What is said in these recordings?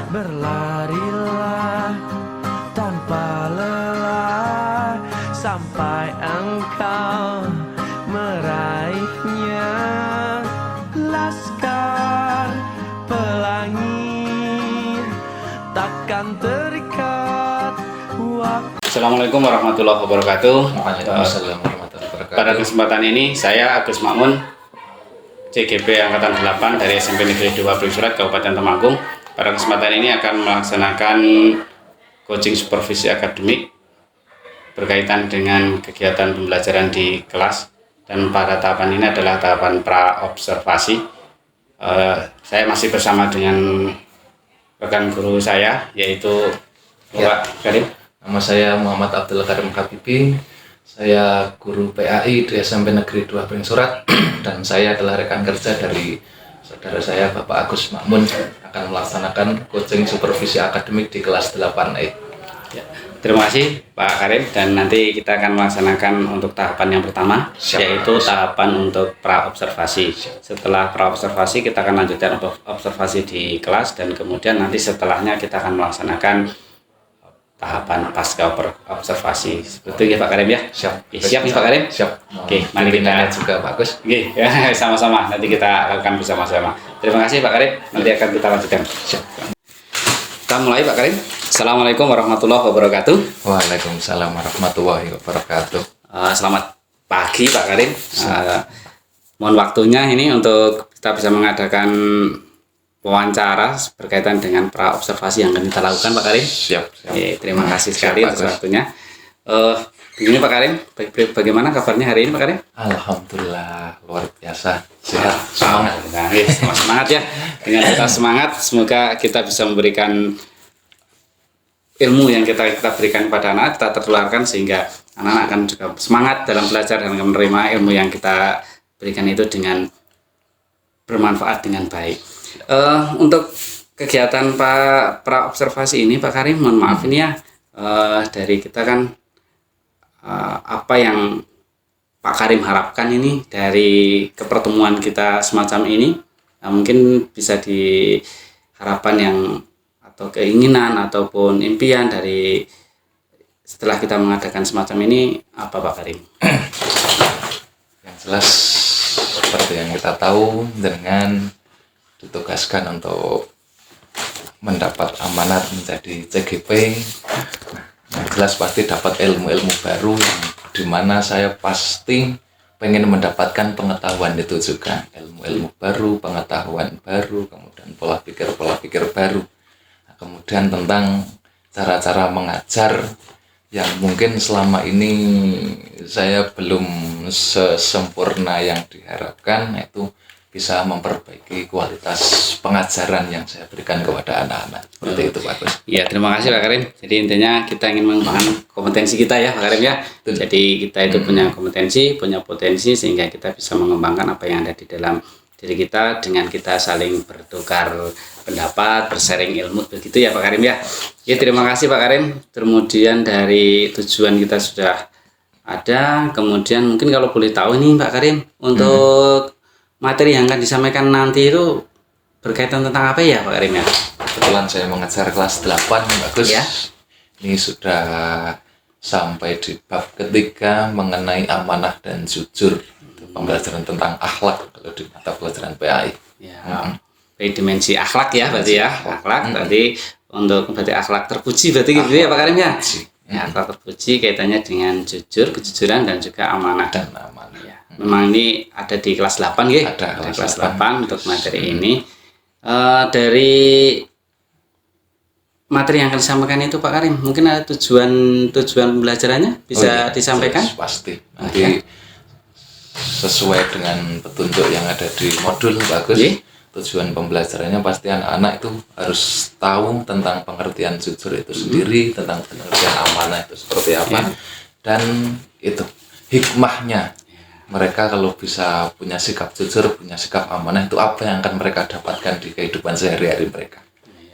Berlarilah tanpa lelah sampai engkau meraihnya. Laskar pelangi takkan terikat waktu. Assalamualaikum warahmatullahi wabarakatuh. Waalaikumsalam warahmatullahi wabarakatuh. Pada kesempatan ini saya Agus Makmun, CGP Angkatan 8 dari SMP Negeri 2 Surat Kabupaten Temanggung. Pada kesempatan ini akan melaksanakan coaching supervisi akademik berkaitan dengan kegiatan pembelajaran di kelas, dan pada tahapan ini adalah tahapan pra-observasi. Saya masih bersama dengan rekan guru saya, yaitu Bapak Karim. Nama saya Muhammad Abdul Karim Kabibi. Saya guru PAI di SMP Negeri 2 Surat dan saya adalah rekan kerja dari saudara saya Bapak Agus Makmun, akan melaksanakan coaching supervisi akademik di kelas 8E. Ya, terima kasih Pak Karim, dan nanti kita akan melaksanakan untuk tahapan yang pertama. Siap. Yaitu tahapan untuk pra-observasi. Setelah pra-observasi kita akan lanjutkan observasi di kelas, dan kemudian nanti setelahnya kita akan melaksanakan tahapan pasca observasi. Seperti ya Pak Karim ya? Siap. Oke, siap nih Pak Karim? Siap. Oke, mari kita juga Pak Agus. Oke, ya, sama-sama. Nanti kita lakukan bersama-sama. Terima kasih Pak Karim. Nanti akan kita lanjutkan. Siap. Kita mulai Pak Karim. Assalamualaikum warahmatullahi wabarakatuh. Waalaikumsalam warahmatullahi wabarakatuh. Selamat pagi Pak Karim. Mohon waktunya ini untuk kita bisa mengadakan wawancara berkaitan dengan pra-observasi yang akan kita lakukan Pak Karim. Siap. Terima kasih sekali Siap, atas Pak. waktunya. Begini Pak Karim, bagaimana kabarnya hari ini Pak Karim? Alhamdulillah, luar biasa. Sehat, semangat. Nah, semangat ya. Dengan kita semangat, semoga kita bisa memberikan ilmu yang kita berikan kepada anak, kita tertularkan sehingga anak-anak akan juga semangat dalam belajar dan akan menerima ilmu yang kita berikan itu dengan bermanfaat dengan baik. Untuk kegiatan pra-observasi ini Pak Karim, mohon maaf ini ya, dari kita kan apa yang Pak Karim harapkan ini dari kepertemuan kita semacam ini, mungkin bisa diharapkan yang atau keinginan ataupun impian dari setelah kita mengadakan semacam ini apa Pak Karim? Yang jelas seperti yang kita tahu, dengan ditugaskan untuk mendapat amanat menjadi CGP, yang jelas pasti dapat ilmu-ilmu baru yang dimana saya pasti pengen mendapatkan pengetahuan itu juga, ilmu-ilmu baru, pengetahuan baru, kemudian pola pikir baru. Kemudian tentang cara-cara mengajar yang mungkin selama ini saya belum sesempurna yang diharapkan, yaitu bisa memperbaiki kualitas pengajaran yang saya berikan kepada anak-anak. Seperti itu Pak Gus. Ya, terima kasih Pak Karim. Jadi intinya kita ingin mengembangkan kompetensi kita ya Pak Karim ya. Jadi kita itu punya kompetensi, punya potensi, sehingga kita bisa mengembangkan apa yang ada di dalam diri kita dengan kita saling bertukar pendapat, bersharing ilmu, begitu ya Pak Karim ya. Ya, terima kasih Pak Karim. Kemudian dari tujuan kita sudah ada, kemudian mungkin kalau boleh tahu nih Pak Karim, untuk materi yang akan disampaikan nanti itu berkaitan tentang apa ya Pak Karim ya? Kebetulan saya mengajar kelas 8 Bagus Ya. Ini sudah sampai di bab ketiga mengenai amanah dan jujur. Itu pembelajaran tentang akhlak kalau di mata pelajaran PAI. Ya, dimensi akhlak ya berarti ya. Akhlak tadi untuk berarti akhlak terpuji berarti gitu ya Pak Karim ya. Ya, akhlak terpuji kaitannya dengan jujur, kejujuran, dan juga amanah. Dan amanah. Ya, memang ini ada di kelas 8 ya. Ada Di kelas kelas 8 untuk materi ini. Dari materi yang akan disampaikan itu Pak Karim, mungkin ada tujuan pembelajarannya bisa disampaikan? Pasti. Nanti sesuai dengan petunjuk yang ada di modul Bagus. Tujuan pembelajarannya pasti anak-anak itu harus tahu tentang pengertian jujur itu sendiri, tentang pengertian amanah itu seperti apa, dan itu hikmahnya. Mereka kalau bisa punya sikap jujur, punya sikap amanah, itu apa yang akan mereka dapatkan di kehidupan sehari-hari mereka.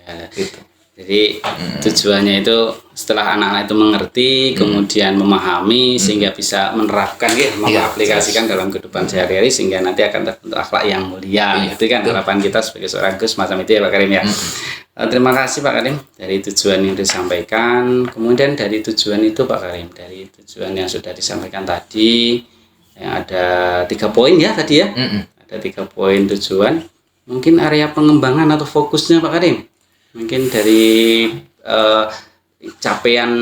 Ya. Gitu. Jadi tujuannya itu setelah anak-anak itu mengerti, kemudian memahami, sehingga bisa menerapkan, mengaplikasikan dalam kehidupan sehari-hari, sehingga nanti akan terbentuk akhlak yang mulia. Itu kan harapan kita sebagai seorang Gus, macam itu ya Pak Karim ya. Terima kasih Pak Karim dari tujuan yang disampaikan. Kemudian dari tujuan itu Pak Karim, dari tujuan yang sudah disampaikan tadi, yang ada 3 poin ya tadi ya. Ada 3 poin tujuan. Mungkin area pengembangan atau fokusnya Pak Karim. Mungkin dari capaian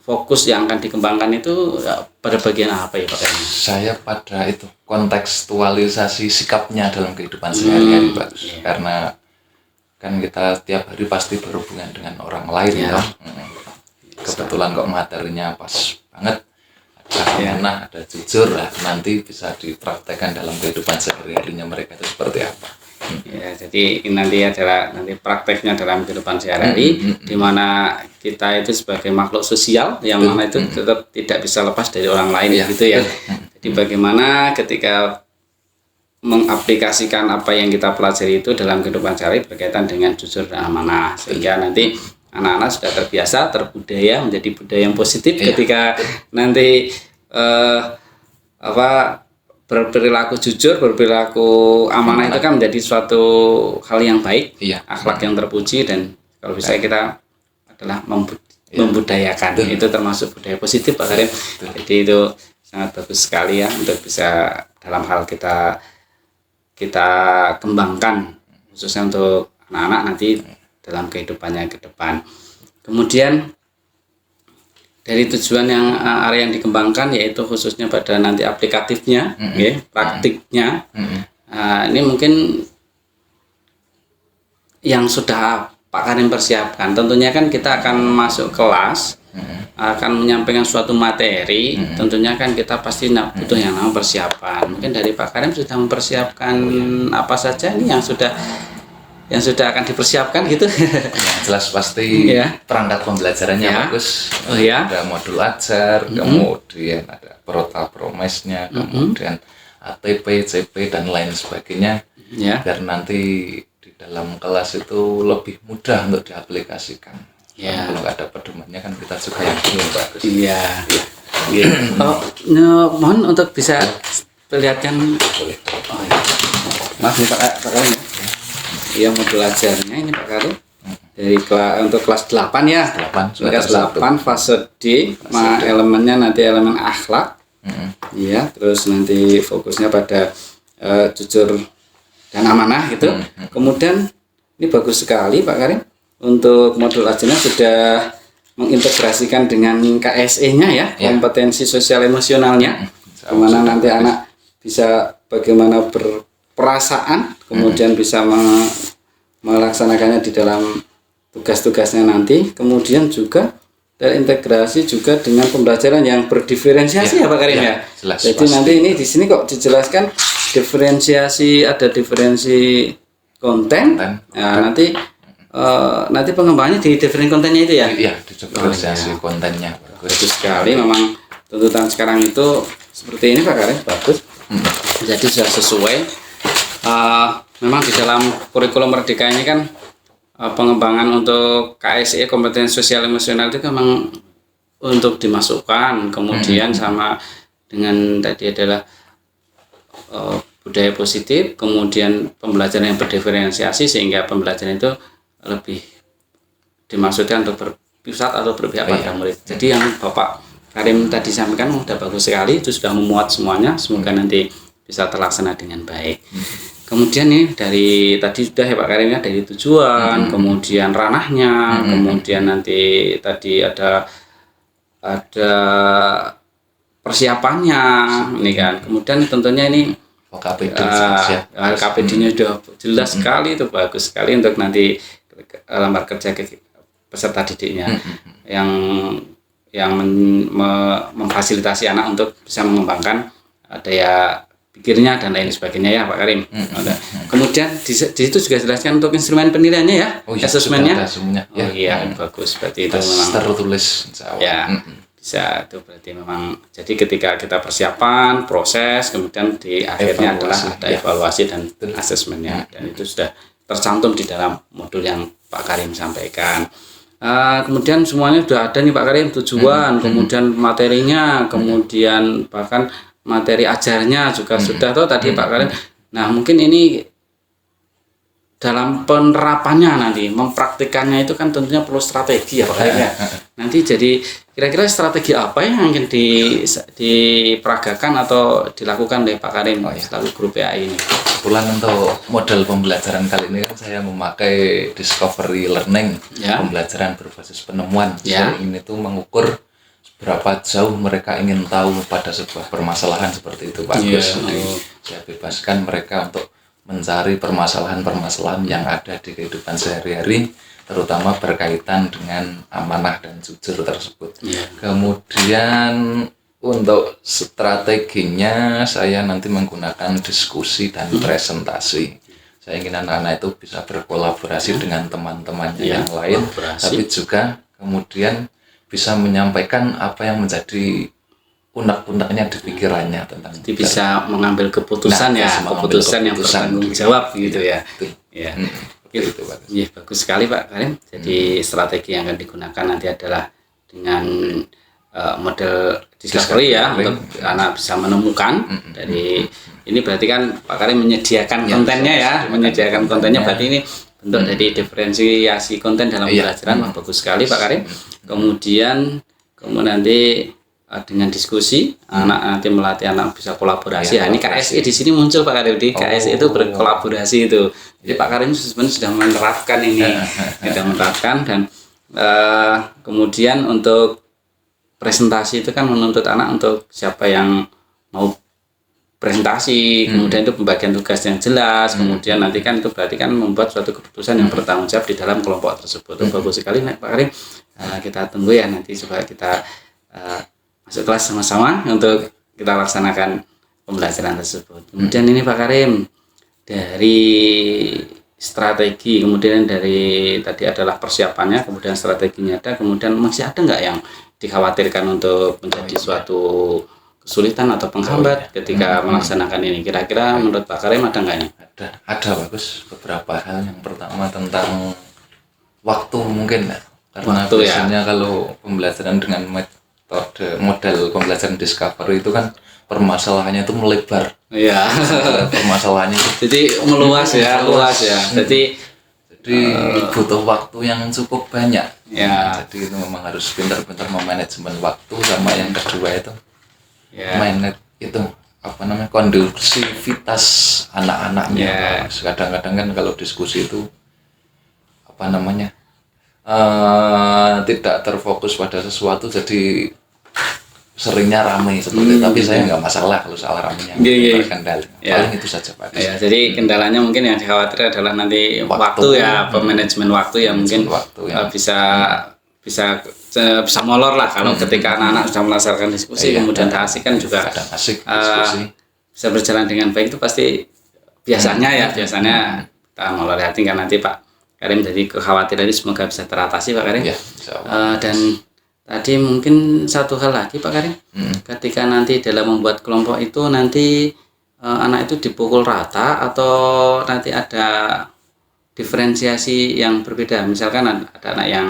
fokus yang akan dikembangkan itu pada bagian apa ya Pak Karim? Saya pada itu kontekstualisasi sikapnya dalam kehidupan sehari-hari Pak. Karena kan kita tiap hari pasti berhubungan dengan orang lain ya. Kebetulan kok materinya pas banget, ada amanah, ada jujur lah, nanti bisa dipraktekkan dalam kehidupan sehari-harinya mereka itu seperti apa. Ya, jadi ini nanti adalah nanti prakteknya dalam kehidupan sehari-hari, di mana kita itu sebagai makhluk sosial yang mana itu tetap tidak bisa lepas dari orang lain gitu ya. Jadi bagaimana ketika mengaplikasikan apa yang kita pelajari itu dalam kehidupan sehari berkaitan dengan jujur dan amanah, sehingga nanti anak-anak sudah terbiasa, terbudaya menjadi budaya yang positif ketika nanti berperilaku jujur, berperilaku amanah itu kan menjadi suatu hal yang baik, akhlak yang terpuji, dan kalau bisa kita adalah membudayakan, itu termasuk budaya positif Pak Karim. Jadi itu sangat bagus sekali ya untuk bisa dalam hal kita kembangkan khususnya untuk anak-anak nanti dalam kehidupannya ke depan. Kemudian dari tujuan yang area yang dikembangkan yaitu khususnya pada nanti aplikatifnya, praktiknya. Ini mungkin yang sudah Pak Karim persiapkan. Tentunya kan kita akan masuk kelas, akan menyampaikan suatu materi. Tentunya kan kita pasti butuh yang namanya persiapan. Mungkin dari Pak Karim sudah mempersiapkan apa saja ini yang sudah akan dipersiapkan gitu. Jelas pasti perangkat pembelajarannya bagus. Ada modul ajar, kemudian ada promes-nya, kemudian ATP, CP dan lain sebagainya. Biar nanti di dalam kelas itu lebih mudah untuk diaplikasikan. Kalau nggak ada pedomannya kan kita juga yang belum bagus. Mohon untuk bisa perlihatkan. Boleh. Maaf nih Pak Karim. Iya, modul ajarnya ini Pak Karim dari untuk kelas 8 ya. Kelas 8 fase D, elemennya nanti elemen akhlak. Iya, terus nanti fokusnya pada jujur dan amanah gitu. Kemudian ini bagus sekali Pak Karim untuk modul ajarnya sudah mengintegrasikan dengan KSE-nya ya, kompetensi sosial emosionalnya. Kemana nanti anak bisa bagaimana berperasaan, kemudian bisa melaksanakannya di dalam tugas-tugasnya nanti, kemudian juga terintegrasi juga dengan pembelajaran yang berdiferensiasi ya Pak Karim ya. Jelas, jadi pasti. Nanti ini di sini kok dijelaskan diferensiasi, ada diferensi konten. Nah, nanti pengembangannya di diferensi kontennya itu ya. Iya, di diferensiasi kontennya. Bagus sekali, memang tuntutan sekarang itu seperti ini Pak Karim, bagus. Jadi sudah sesuai. Memang di dalam kurikulum Merdeka ini kan pengembangan untuk KSE kompetensi sosial emosional itu memang untuk dimasukkan, kemudian sama dengan tadi adalah budaya positif, kemudian pembelajaran yang berdiferensiasi sehingga pembelajaran itu lebih dimaksudkan untuk berpusat atau berpihak pada murid. Jadi yang Bapak Karim tadi sampaikan sudah bagus sekali, itu sudah memuat semuanya, semoga nanti bisa terlaksana dengan baik. Kemudian nih dari tadi sudah ya Pak Karim ya, dari tujuan, kemudian ranahnya, kemudian nanti tadi ada persiapannya ini kan. Kemudian tentunya ini KPD-nya sudah jelas sekali, itu bagus sekali untuk nanti lamar kerja peserta didiknya yang memfasilitasi anak untuk bisa mengembangkan daya pikirnya dan lain sebagainya ya Pak Karim. Kemudian di situ juga jelaskan untuk instrumen penilaiannya ya, asesmennya. Bagus, berarti itu memang tertulis. Bisa itu berarti memang. Jadi ketika kita persiapan, proses, kemudian di akhirnya adalah ada evaluasi dan asesmennya, dan itu sudah tercantum di dalam modul yang Pak Karim sampaikan. Kemudian semuanya sudah ada nih Pak Karim, tujuan, kemudian materinya, kemudian bahkan materi ajarnya juga sudah tuh tadi Pak Karim. Nah mungkin ini dalam penerapannya nanti mempraktikannya itu kan tentunya perlu strategi ya Pak Karim ya. Nanti jadi kira-kira strategi apa yang akan diperagakan atau dilakukan oleh Pak Karim selaku guru PAI ini? Kebetulan untuk model pembelajaran kali ini kan saya memakai discovery learning, pembelajaran berbasis penemuan. Saya ingin itu mengukur berapa jauh mereka ingin tahu pada sebuah permasalahan seperti itu Pak Gus. Jadi saya bebaskan mereka untuk mencari permasalahan-permasalahan yang ada di kehidupan sehari-hari, terutama berkaitan dengan amanah dan jujur tersebut. Kemudian untuk strateginya saya nanti menggunakan diskusi dan presentasi. Saya ingin anak-anak itu bisa berkolaborasi dengan teman-temannya yang lain, tapi juga kemudian bisa menyampaikan apa yang menjadi unek-uneknya di pikirannya tentang jadi bisa mengambil keputusan keputusan yang bertanggung jawab gitu ya. Gitu Pak. Iya, bagus sekali Pak Karim. Jadi strategi yang akan digunakan nanti adalah dengan model discovery ya, untuk anak bisa menemukan dari ini berarti kan Pak Karim menyediakan kontennya ya, menyediakan kontennya berarti ini bentuk dari diferensiasi konten dalam pembelajaran. Bagus sekali Pak Karim. Kemudian nanti dengan diskusi anak nanti melatih anak bisa kolaborasi. Ini KSI di sini muncul Pak Karim, di KSI itu berkolaborasi itu. Jadi Pak Karim sebenarnya sudah menerapkan ini, sudah menerapkan dan kemudian untuk presentasi itu kan menuntut anak untuk siapa yang mau presentasi, kemudian itu pembagian tugas yang jelas, kemudian nanti kan itu berarti kan membuat suatu keputusan yang bertanggung jawab di dalam kelompok tersebut. Itu bagus sekali Pak Karim. Kita tunggu ya nanti supaya kita masuk kelas sama-sama untuk kita laksanakan pembelajaran tersebut. Kemudian ini Pak Karim, dari strategi, kemudian dari tadi adalah persiapannya, kemudian strateginya ada, kemudian masih ada nggak yang dikhawatirkan untuk menjadi suatu kesulitan atau penghambat ketika melaksanakan ini? Kira-kira menurut Pak Karim ada nggak ini? Ada bagus, beberapa hal. Yang pertama tentang waktu mungkin ya, karena biasanya kalau pembelajaran dengan model pembelajaran discovery itu kan permasalahannya itu melebar. Iya. Permasalahannya jadi meluas ya, luas ya. Jadi butuh waktu yang cukup banyak. Ya. Jadi itu memang harus pintar-pintar memanajemen waktu, sama yang kedua itu manage itu kondusivitas anak-anaknya. Kadang-kadang kan kalau diskusi itu tidak terfokus pada sesuatu, jadi seringnya ramai seperti itu. Tapi saya nggak masalah kalau soal ramainya, kendala. Paling itu saja Pak. Jadi kendalanya mungkin yang dikhawatir adalah nanti waktu ya, manajemen waktu yang mungkin bisa molor lah kalau ketika anak-anak sudah melaksanakan diskusi, kemudian tak asik kan juga bisa berjalan dengan baik, itu pasti biasanya kita molor. Hati kan nanti Pak Karim, jadi kekhawatiran ini semoga bisa teratasi Pak Karim. Dan tadi mungkin satu hal lagi Pak Karim, ketika nanti dalam membuat kelompok itu nanti anak itu dipukul rata atau nanti ada diferensiasi yang berbeda, misalkan ada anak yang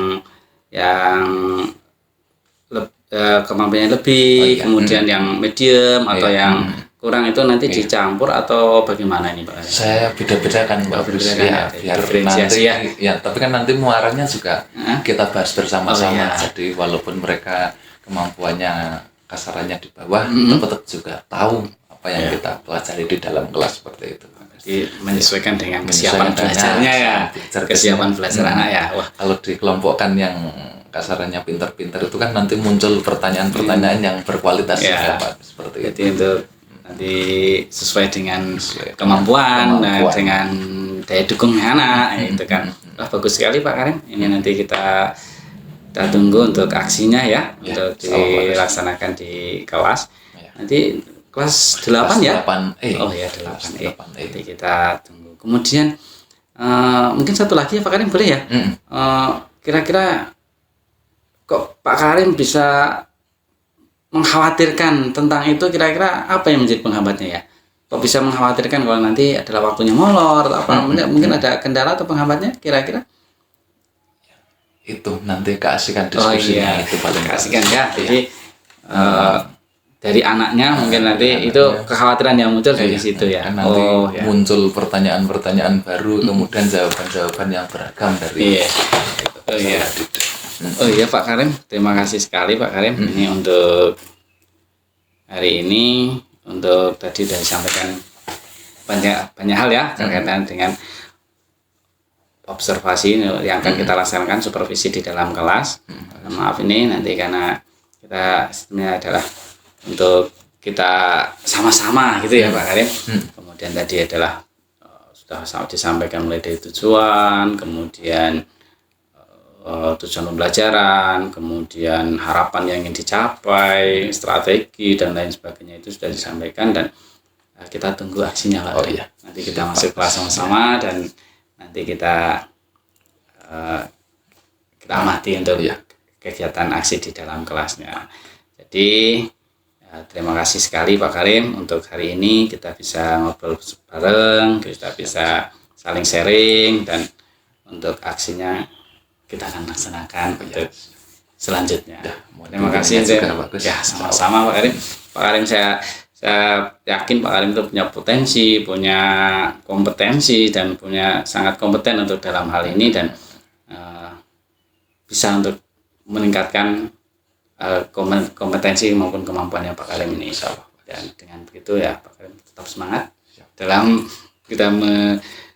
kemampuannya lebih, kemudian yang medium atau yang kurang, itu nanti dicampur atau bagaimana ini Pak? Saya beda-bedakan Pak, biar nanti tapi kan nanti muaranya juga kita bahas bersama-sama. Jadi walaupun mereka kemampuannya kasarannya di bawah, tetap juga tahu apa yang kita pelajari di dalam kelas seperti itu. Jadi menyesuaikan dengan kesiapan belajarnya ya, kesiapan belajar anak ya. Wah, kalau dikelompokkan yang kasarannya pintar-pintar itu kan nanti muncul pertanyaan-pertanyaan yang berkualitas Pak, seperti itu. Untuk nanti sesuai dengan kemampuan dan dengan daya dukungnya anak itu kan. Wah, bagus sekali Pak Karim. Ini nanti kita tunggu untuk aksinya ya, untuk dilaksanakan di kelas. Nanti kelas 8 ya? 8E. Oh ya, 8E. Nanti kita tunggu. Kemudian mungkin satu lagi ya Pak Karim, boleh ya? Kira-kira kok Pak Karim bisa mengkhawatirkan tentang itu, kira-kira apa yang menjadi penghambatnya ya? Kok bisa mengkhawatirkan kalau nanti adalah waktunya molor atau apa? Mungkin ada kendala atau penghambatnya kira-kira? Itu nanti keasikan diskusinya itu paling keasikan ya. Jadi dari anaknya mungkin nanti itu kekhawatiran yang muncul dari situ ya. Kan nanti Ya. muncul pertanyaan-pertanyaan baru, kemudian jawaban-jawaban yang beragam dari Iya. Oh iya. Oh iya Pak Karim, terima kasih sekali Pak Karim ini untuk hari ini, untuk tadi sudah disampaikan banyak hal ya berkaitan dengan observasi yang akan kita laksanakan, supervisi di dalam kelas. Maaf ini nanti karena kita sebenarnya adalah untuk kita sama-sama gitu ya Pak Karim. Kemudian tadi adalah sudah disampaikan mulai dari tujuan, kemudian tujuan pembelajaran, kemudian harapan yang ingin dicapai, strategi dan lain sebagainya itu sudah disampaikan, dan kita tunggu aksinya Pak. Iya. Nanti kita masuk kelas sama-sama dan nanti kita amati untuk kegiatan aksi di dalam kelasnya. Jadi terima kasih sekali Pak Karim untuk hari ini kita bisa ngobrol bareng, kita bisa saling sharing, dan untuk aksinya kita akan laksanakan untuk selanjutnya. Terima kasih. Ya, sama-sama Pak Karim. Pak Karim saya yakin Pak Karim itu punya potensi, punya kompetensi, dan punya sangat kompeten untuk dalam hal ini, dan bisa untuk meningkatkan kompetensi maupun kemampuannya Pak Karim ini, insya Allah. Dan dengan begitu ya Pak Karim tetap semangat dalam kita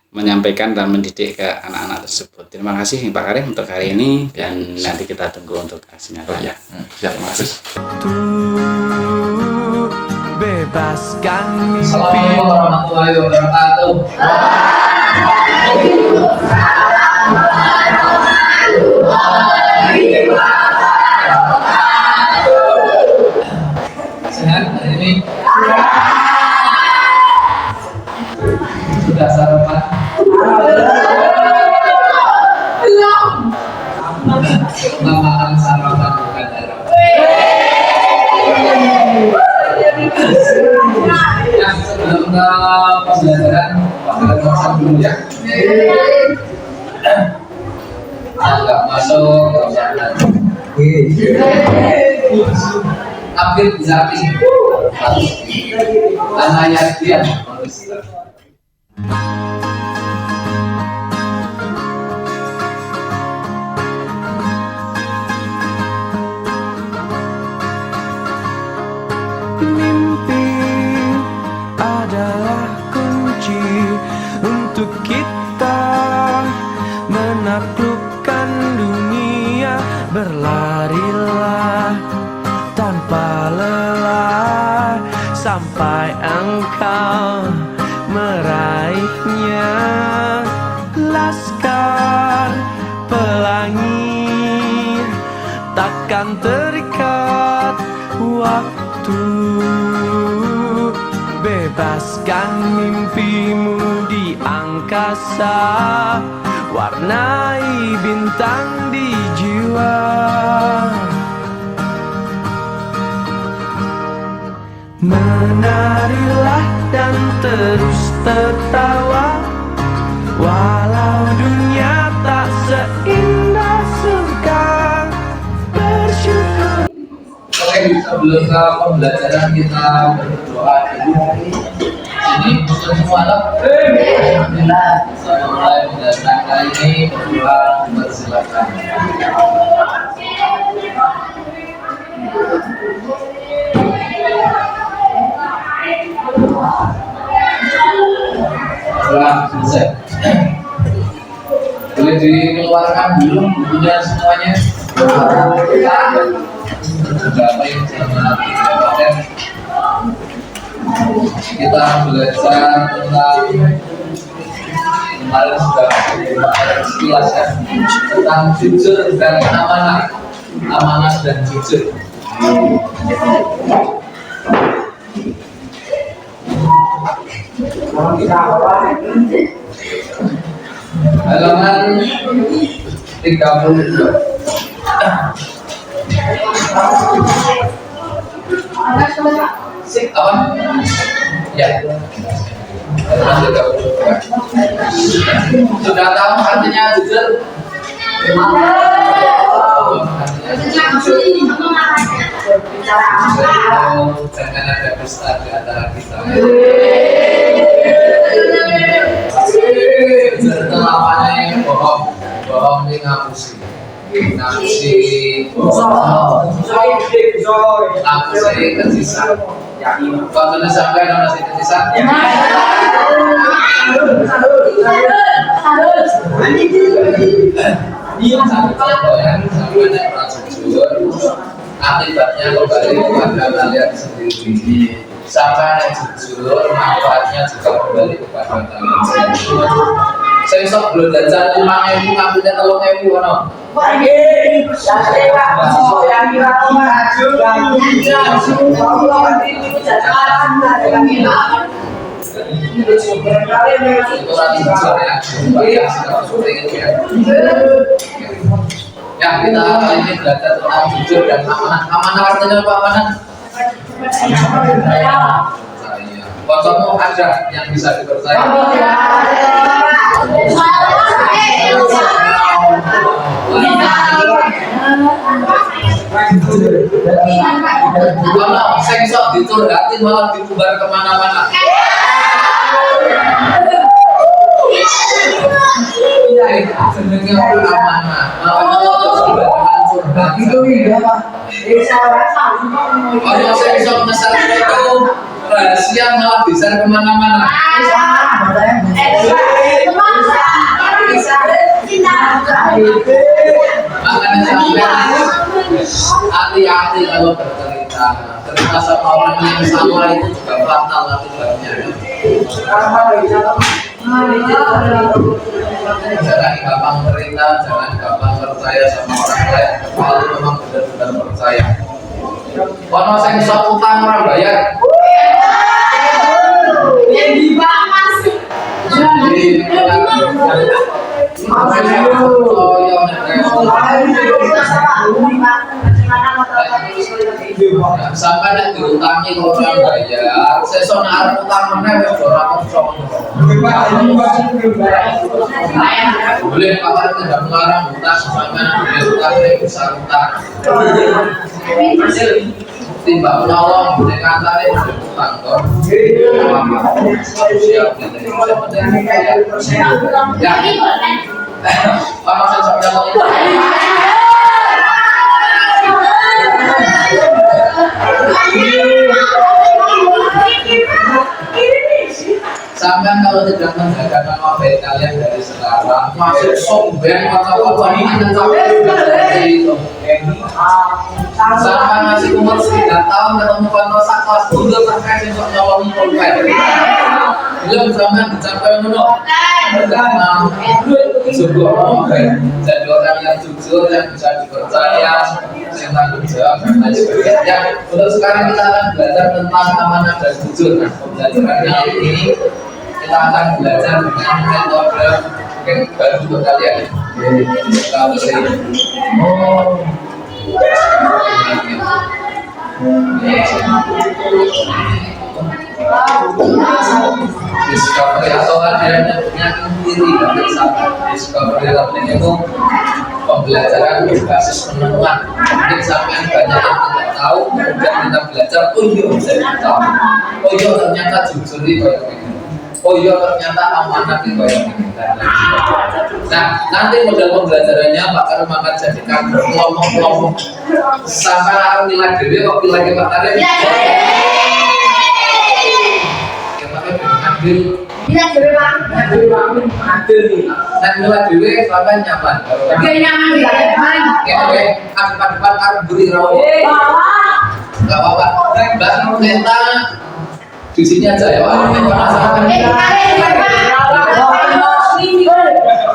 menyampaikan dan mendidik ke anak-anak tersebut. Terima kasih Pak Karim untuk hari ini, dan nanti kita tunggu untuk aksinya. Siap, Mas. Bebaskan mimpi. Assalamualaikum warahmatullahi wabarakatuh. Sehat hari ini? Sudah sarapan? Makan sarapan bukan darah. Yang sebelum ke pembelajaran, Pak dulu ya. Agak masuk ke sana. Ambil bisa habis. Karena ya dia. Mimpi adalah kunci untuk kita menaklukkan dunia. Berlarilah tanpa lelah sampai engkau meraihnya. Laskar pelangi takkan terikat waktu. Bebaskan mimpimu di angkasa, warnai bintang di jiwa. Menarilah dan terus tertawa, walau dunia tak seindah surga. Bersyukur. Oke, sebelum ke pembelajaran kita berdoa dulu. Ini semua lah. Alhamdulillah. Mulai pembelajaran kali ini berdoa, persilakan. Setelah selesai, boleh dikeluarkan dulu bukunya semuanya. Berapa yang sama konten kita belajar tentang kemarin sudah sekilas ya tentang jujur dan amanah, amanah dan jujur. Halaman 32. Sik apa? Ya. Sudah tahu artinya jujur? jangan ada dusta di antara kita. Jujur itu lawannya yang bohong, bohong ini ngapusi, kesisa. Kalau sudah sampai ada masih kesisa. Satu contoh yang sampai yang jujur, akibatnya kembali kepada kalian sendiri. Sama yang jujur, manfaatnya juga kembali kepada kalian sendiri. Saya sok belum jajan 5.000, ngambilnya 3.000 no. Ya, kita kali ini belajar tentang jujur dan amanah. Amanah artinya apa amanah? Contohmu ada yang bisa dipercaya. Kalau sengsok diturhatin malah dibubar kemana-mana. Sebenarnya amanah. Kalau sengsok besar itu rahasia malah bisa kemana-mana. Makanya sampai hati-hati kalau bercerita. Cerita sama orang yang sama itu juga fatal akibatnya. Jangan gampang cerita, jangan gampang percaya sama orang lain. Kalau memang benar-benar percaya. Kalau saya sok utang orang bayar. Yang dibahas. Sampai nak diutangi orang bayar, sesok nak utang mana orang kosong. Boleh kalau tidak melarang utang, sampai boleh utang yang besar utang. Timbang menolong, boleh kata boleh utang toh. Siap, ya. Apa sesok menolong? Sampai kalau tidak menjaga nama baik kalian dari sekarang, masuk sombeng macam-macam ini seperti itu. Sampai masih umur 9 tahun ketemu kontak kelas tunggal terkait untuk nyolong pulpen. Belum sampai dicapai menurut. Sebuah nama baik. Jadi orang yang jujur, yang bisa dipercaya, yang tanggung jawab dan lain sebagainya. Untuk sekarang kita akan belajar tentang amanah dan jujur. Nah, pembelajarannya ini kita akan belajar dengan metode yang baru untuk kalian. Kita beri discovery atau adanya penyakit diri dari sana. Discovery learning itu pembelajaran berbasis penemuan. Mungkin sampai banyak yang tidak tahu, kemudian kita belajar, oh iya bisa tahu. Oh iya ternyata jujur itu kayak begini. Oh iya ternyata amanah itu kayak begini. Nah nanti model pembelajarannya Pak Karim akan jadikan kelompok-kelompok. Sampai harus nilai dewi, kok nilai Pak Karim? Adil. Tidak berapa, Adil. Dan nilai dewi sampai nyaman. Oke nyaman tidak nyaman. Oke, depan harus beri rawat. Gak apa-apa. Mbak Neta di sini aja ya.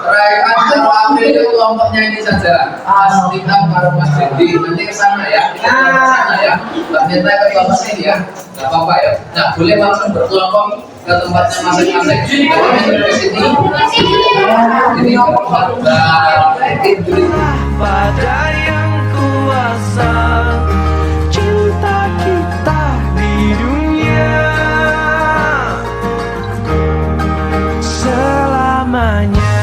Rekan terlambat itu kelompoknya ini saja. Mas Tita, Mas Dendi, nanti ke sana ya. Kita ke sana ya. Mbak Neta ke kelompok sini ya. Gak apa-apa ya. Nah, boleh langsung berkelompok ke tempatnya masing-masing. Kita ke sini. Ini tempat Mbak Indri. Pada yang kuasa cinta kita di dunia selamanya.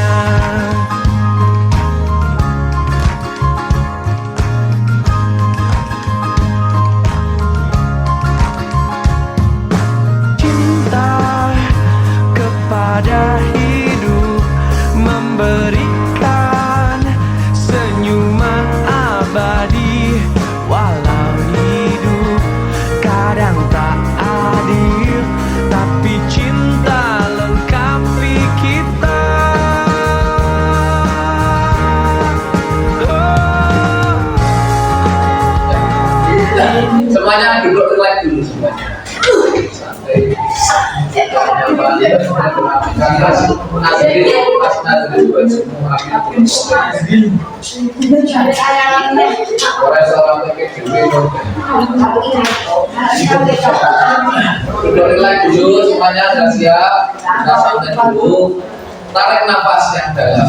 Semuanya duduk relax dulu semuanya. Santai. Duduk relax dulu semuanya, sudah siap. Kita santai dulu. Tarik nafas yang dalam.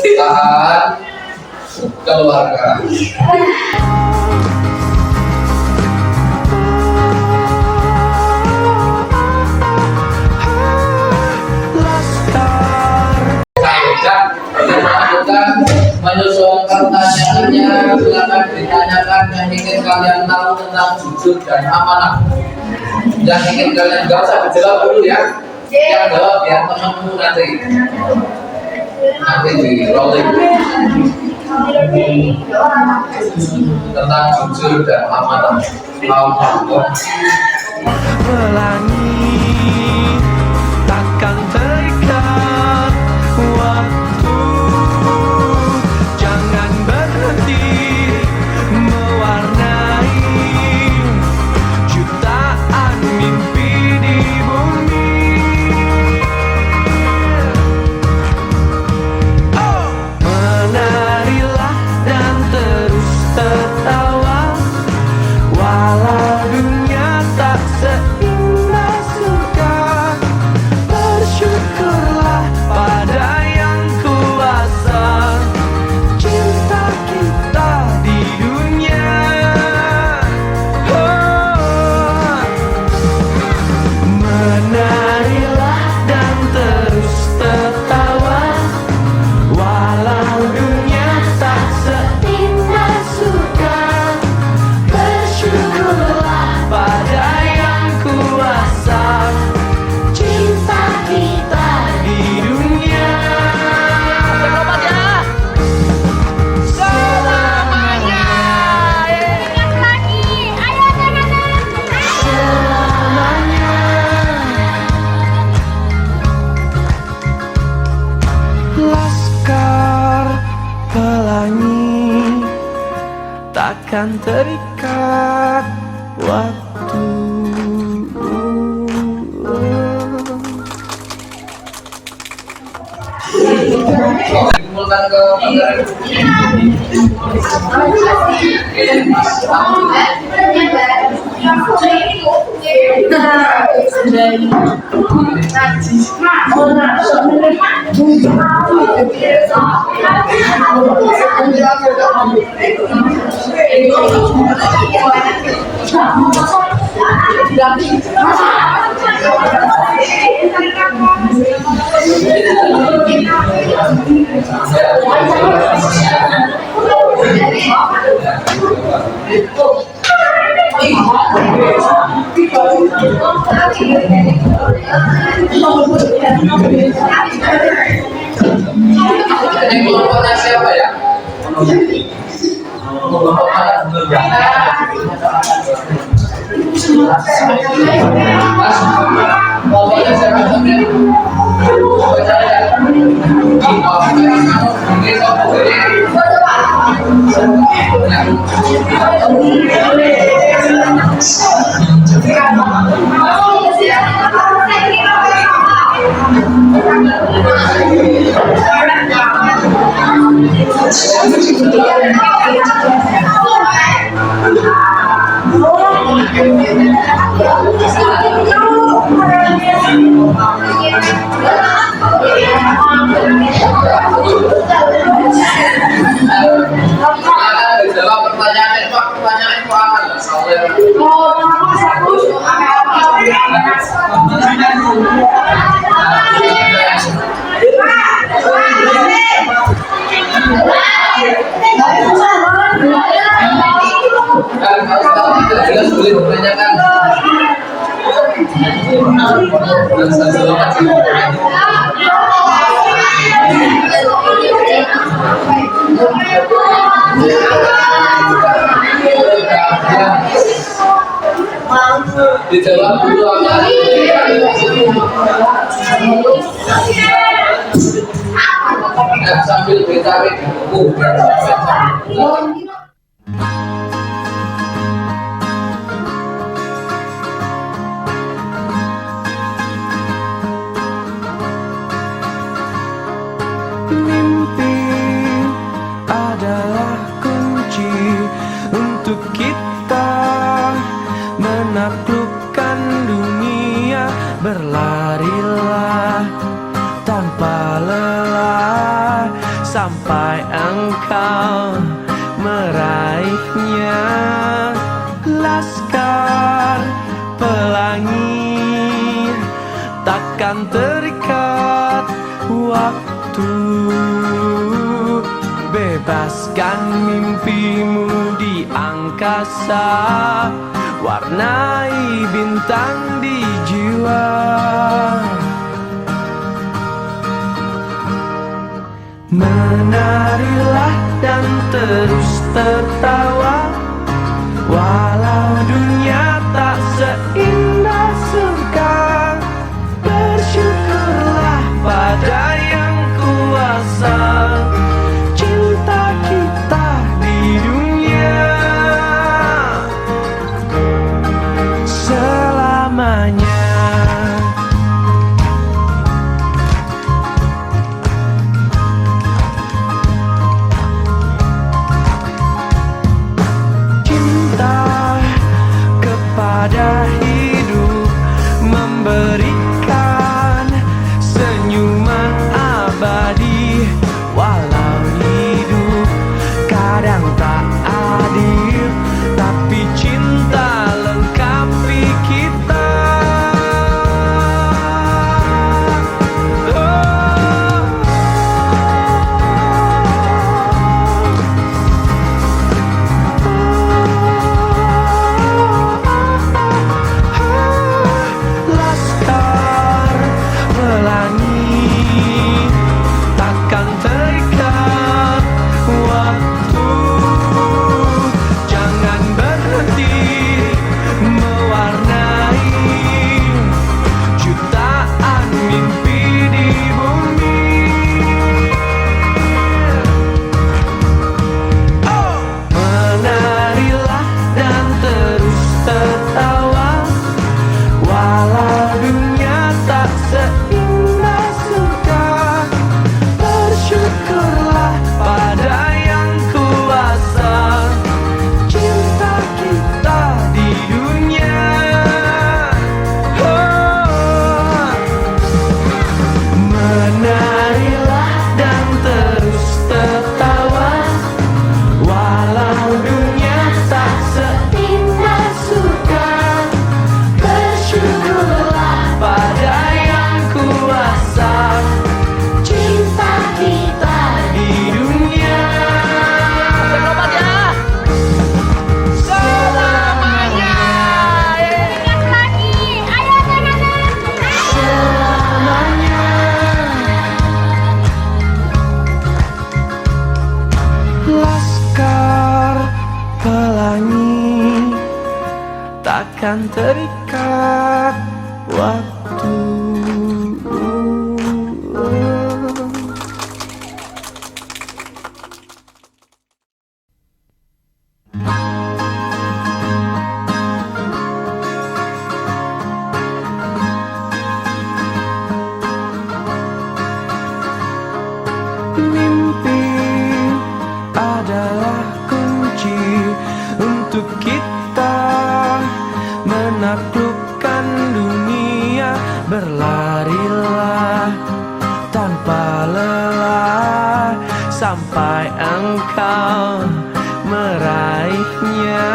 Tahan. Keluarkan. Menyusul pertanyaannya, silakan ditanyakan yang ingin kalian tahu tentang jujur dan amanah. Yang ingin kalian gak usah dijawab dulu ya. Yang jawab biar teman-teman nanti di rolling tentang jujur dan amanah. Pelangi takkan terikat waktu, jangan berhenti mewarnai jutaan mimpi di bumi. Menarilah dan terus tertawa, walau dunia tak seindah surga. Bersyukurlah pada yang kuasa cinta kita di dunia. Menarilah dan terus tertawa, walau dunia tak seindah surga. Bersyukurlah pada yang kuasa cinta kita di dunia. Selamanya. Selamanya. Laskar Pelangi takkan terikat waktu. Dimulkan ke ini kelompoknya siapa ya? Kelompok mana dulu ya? Kelompoknya siapa namanya? Jawab pertanyaan Pak, pertanyaan Pak Amal. Jelas boleh ditanyakan. Dijawab dulu sambil ditarik buku. sampai engkau meraihnya. Laskar pelangi takkan terikat waktu. Bebaskan mimpimu di angkasa, warnai bintang di jiwa. Menarilah dan terus tertawa, walau dunia tak seindah surga. Bersyukurlah pada yang kuasa, cinta kita di dunia selamanya. Pada hidup memberikan senyuman abadi, walau hidup kadang tak adil, tapi cinta lengkapi kita. Takkan terikat waktu. Mimpi adalah kunci untuk kita menaklukkan dunia. Berlarilah tanpa lelah sampai engkau meraihnya.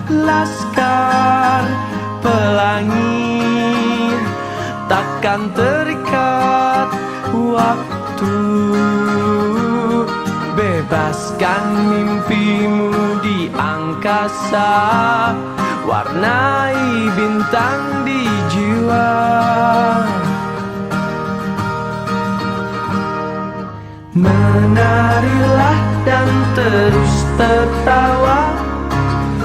Laskar pelangi takkan terikat waktu. Bebaskan mimpimu di angkasa, warnai bintang di jiwa. Menarilah dan terus tertawa,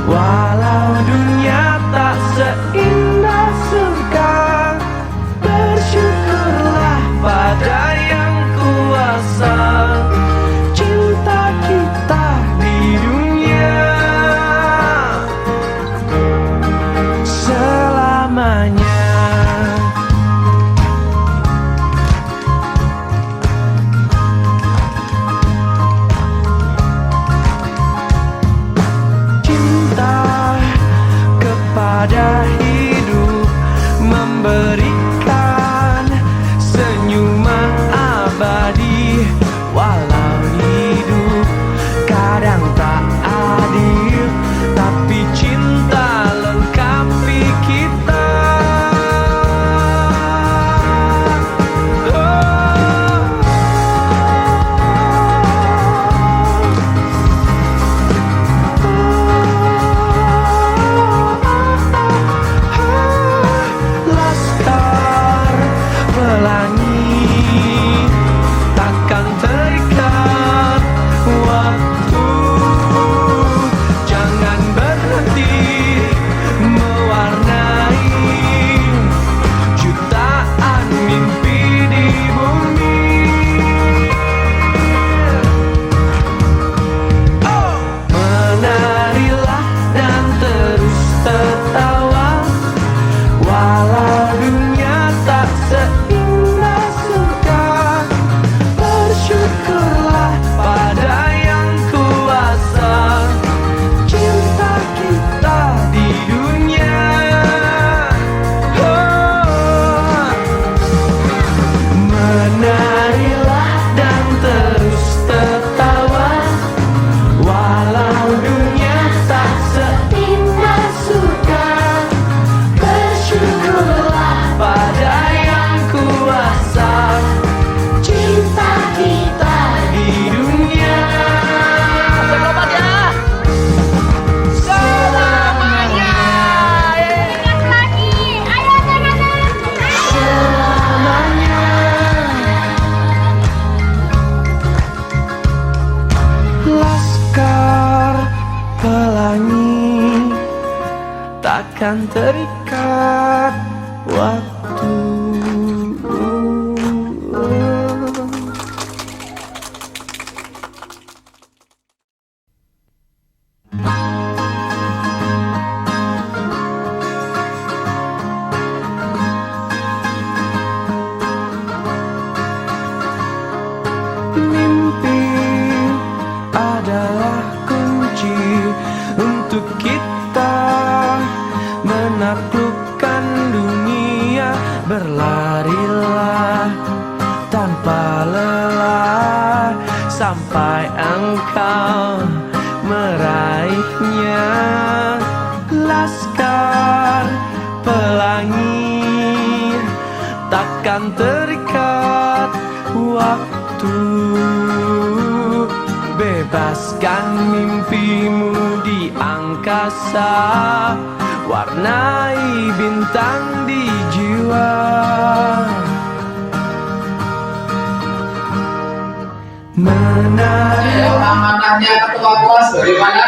walau dunia tak seindah surga. Bersyukurlah pada yang kuasa, cinta kita di dunia selamanya. Cinta takkan terikat waktu. Mimpi adalah kunci untuk kita menaklukkan dunia. Berlarilah tanpa lelah sampai engkau meraihnya. Laskar pelangi takkan terikat waktu. Bebaskan mimpimu di angkasa, warnai bintang di jiwa. Menari Amanahnya ketua kelas bagaimana?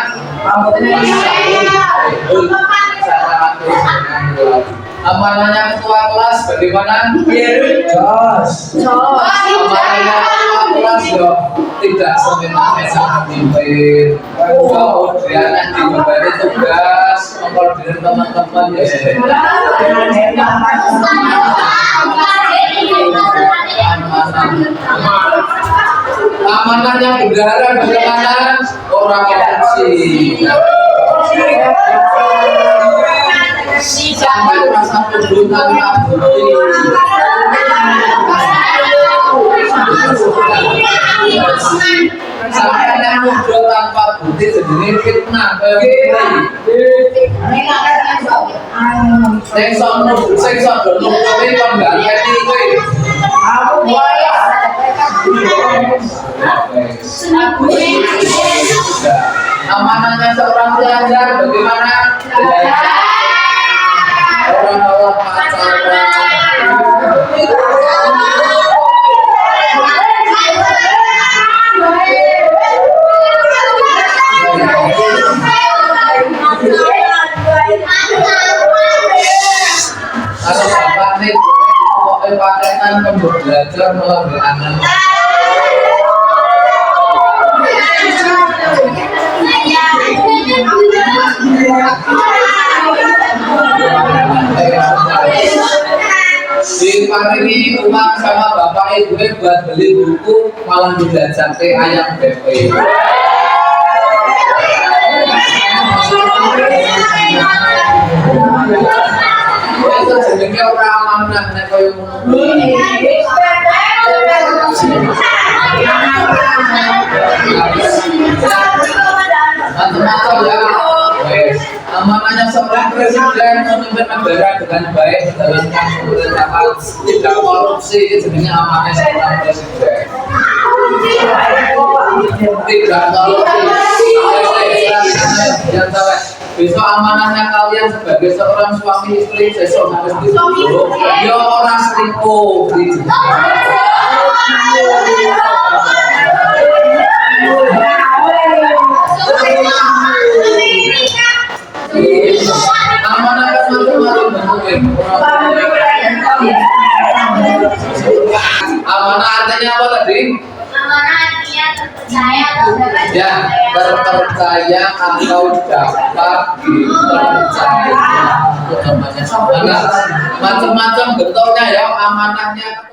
Amanahnya ketua kelas bagaimana? Amanahnya ketua kelas yo tidak semena-mena sangat mimpin. Kemudian nanti memberi tugas, mengkoordinir teman-teman ya. Amanahnya bendahara bagaimana? Orang korupsi. Sampai rasa peduli tanpa bukti. Sampai ada muncul tanpa bukti sejenis fitnah. Sengson dulu tapi penggantian itu. Amanahnya seorang pelajar bagaimana? Orang pacaran. Kalau bapak nih, pakaian untuk belajar melalui anak. Diparingi uang sama bapak ibu buat beli buku malah belajar ayam BP. Itu jenenge ora amanah nek koyo ngono. Macam-macam ya. Amanahnya seorang presiden memimpin negara dengan baik, menjalankan pemerintahan tidak korupsi, jenenge amanah seorang presiden. Tidak korupsi. Yang tahu. Besok amanahnya kalian sebagai seorang suami istri besok harus disuruh ya orang selingkuh. Amanah kan macam-macam bentuknya. Amanah artinya apa tadi? Amanah artinya terpercaya atau dapat Ya, terpercaya atau dapat dipercaya. Itu namanya amanah. Macam-macam bentuknya ya amanahnya.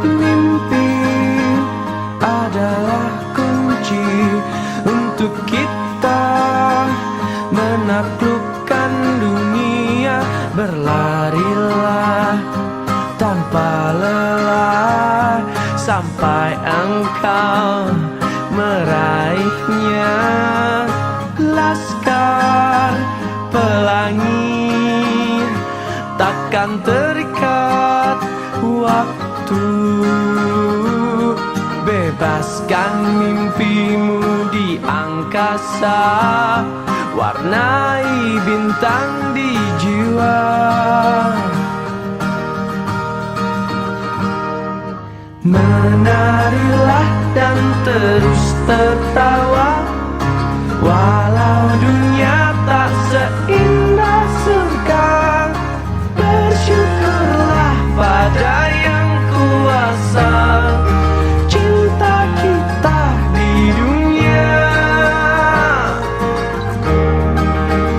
Mimpi adalah kunci untuk kita menaklukkan dunia. Berlarilah tanpa lelah sampai engkau meraihnya. Laskar pelangi takkan terikat waktu. Bebaskan mimpimu di angkasa, warnai bintang di jiwa. Menarilah dan terus tertawa, walau dunia tak seindah surga. Bersyukurlah pada yang kuasa, cinta kita di dunia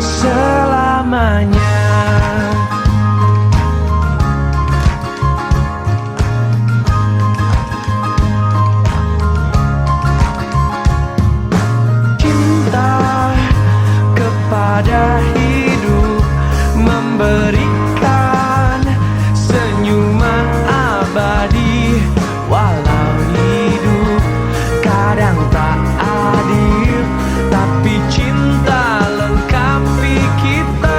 selamanya. Pada hidup memberikan senyuman abadi, walau hidup kadang tak adil, tapi cinta lengkapi kita.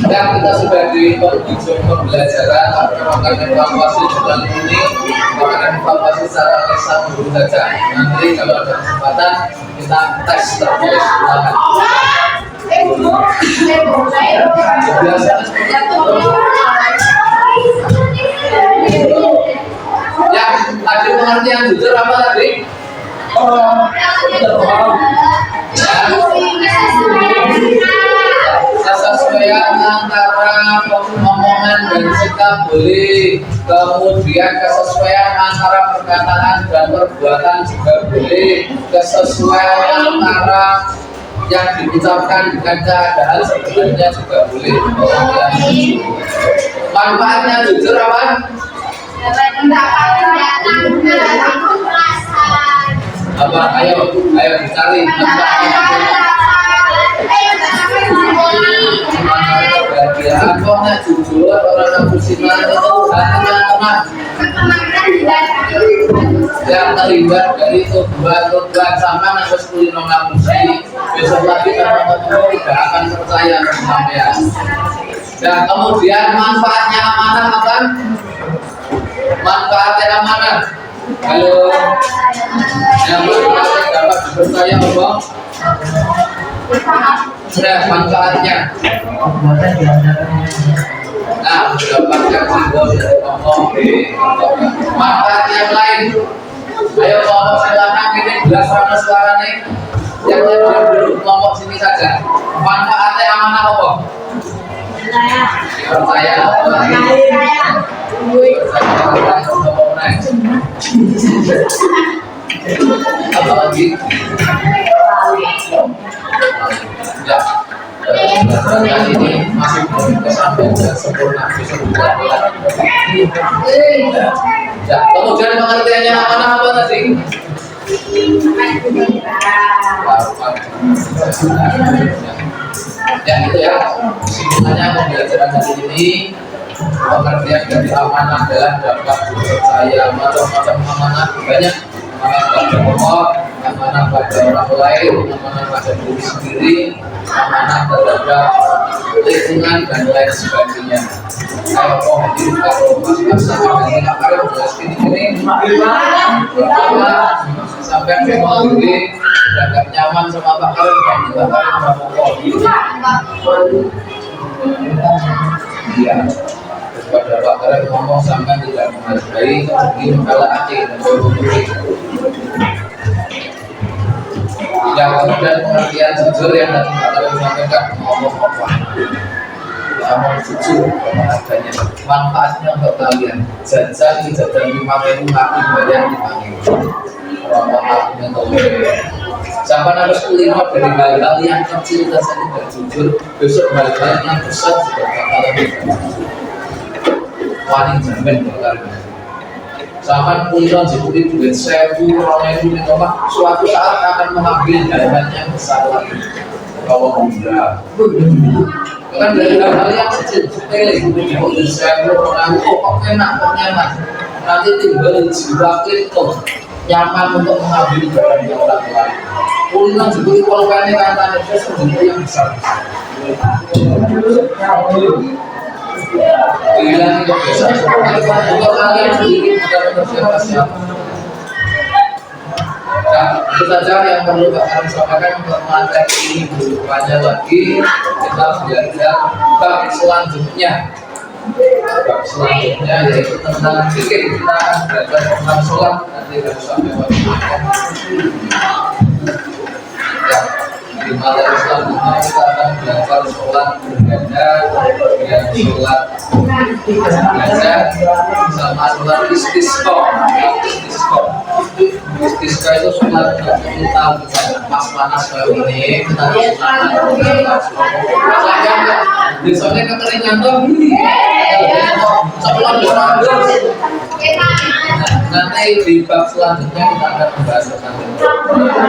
Ya, kita sudah di penghujung pembelajaran melakukan evaluasi bulan ini, melakukan evaluasi secara lisan dulu saja. Nanti kalau ada kesempatan kita tes tertulis ulangan. Biasanya seperti itu. Ya, ada pengertian jujur apa tadi? Kesesuaian antara omongan dan sikap boleh, kemudian kesesuaian antara perkataan dan perbuatan juga boleh, kesesuaian antara yang diucapkan dengan keadaan sebenarnya juga boleh. Manfaatnya jujur apa? Apa? Ayo dicari manfaatnya. Bagian kok nak jujur orang musiman itu teman-teman yang terlibat dari tujuan sama harus kulino ngapusi. Besok lagi teman-teman tidak akan percaya sampean. Dan kemudian manfaatnya amanah apa? Manfaatnya amanah. Halo, yang manfaatnya dapat dipercaya Allah. Sudah manfaatnya. Nah, mendapatkan simbol dari Allah. Manfaat yang lain. Ayo kelompok silakan ini jelas mana suara nih. Yang lain dulu kelompok sini saja. Manfaatnya amanah apa? Percaya. Apa lagi? Ya, pelajaran ini masih belum kesampaian dan sempurna, bisa dilakukan. Ya, kemudian pengertiannya apa tadi? Ya itu ya, kesimpulannya pembelajaran hari ini pengertian dari amanah adalah dapat dipercaya. Macam-macam amanah banyak, amanah pada Allah, amanah pada orang lain, amanah pada diri sendiri, amanah terhadap lingkungan dan lain sebagainya. Kalau mungkin kalau Mas sama dengan kemarin jelaskan ini sampai memang ini agak nyaman sama Pak Karim dan juga iya, kepada Pak Karim ngomong sampai tidak menghargai ini kalau hati dan berhubungi. Yang kemudian pengertian jujur yang tadi Pak Karim sampaikan ngomong apa? Ngomong jujur adanya. Manfaatnya untuk kalian jajan di jajan 5.000 maki bayar dipanggil. Orang aku Sampai harus kulino dari hal-hal yang kecil saja tidak jujur, besok hal-hal yang besar juga bakalan tidak jujur. Paling jamin bakal. Sampai kulino jadi duit 1.000, 2.000, suatu saat akan mengambil hal-hal yang besar lagi. Kalau tidak, kan dari hal-hal yang kecil, sepele, duit 1.000, 2.000, kok enak, kok nyaman. Nanti timbul jiwa itu nyaman untuk mengambil barang yang orang lain. Kulino juga kalau kata itu sebenarnya yang besar. Bilang itu besar. Untuk kalian sendiri bukan untuk siapa-siapa. Nah, itu saja yang perlu kami sampaikan untuk materi ini. Banyak lagi kita belajar bab selanjutnya. Bab selanjutnya yaitu tentang fikih. Kita akan belajar tentang sholat nanti harus sampai waktu. Ya, di materi selanjutnya kita akan belajar sholat berbeda dengan sholat biasa sama sholat istisqa. Istisqa itu sholat kita pas panas kayak ini kita besoknya kekeringan tuh sebelum disambil. Nanti di bab selanjutnya kita akan membahas tentang itu.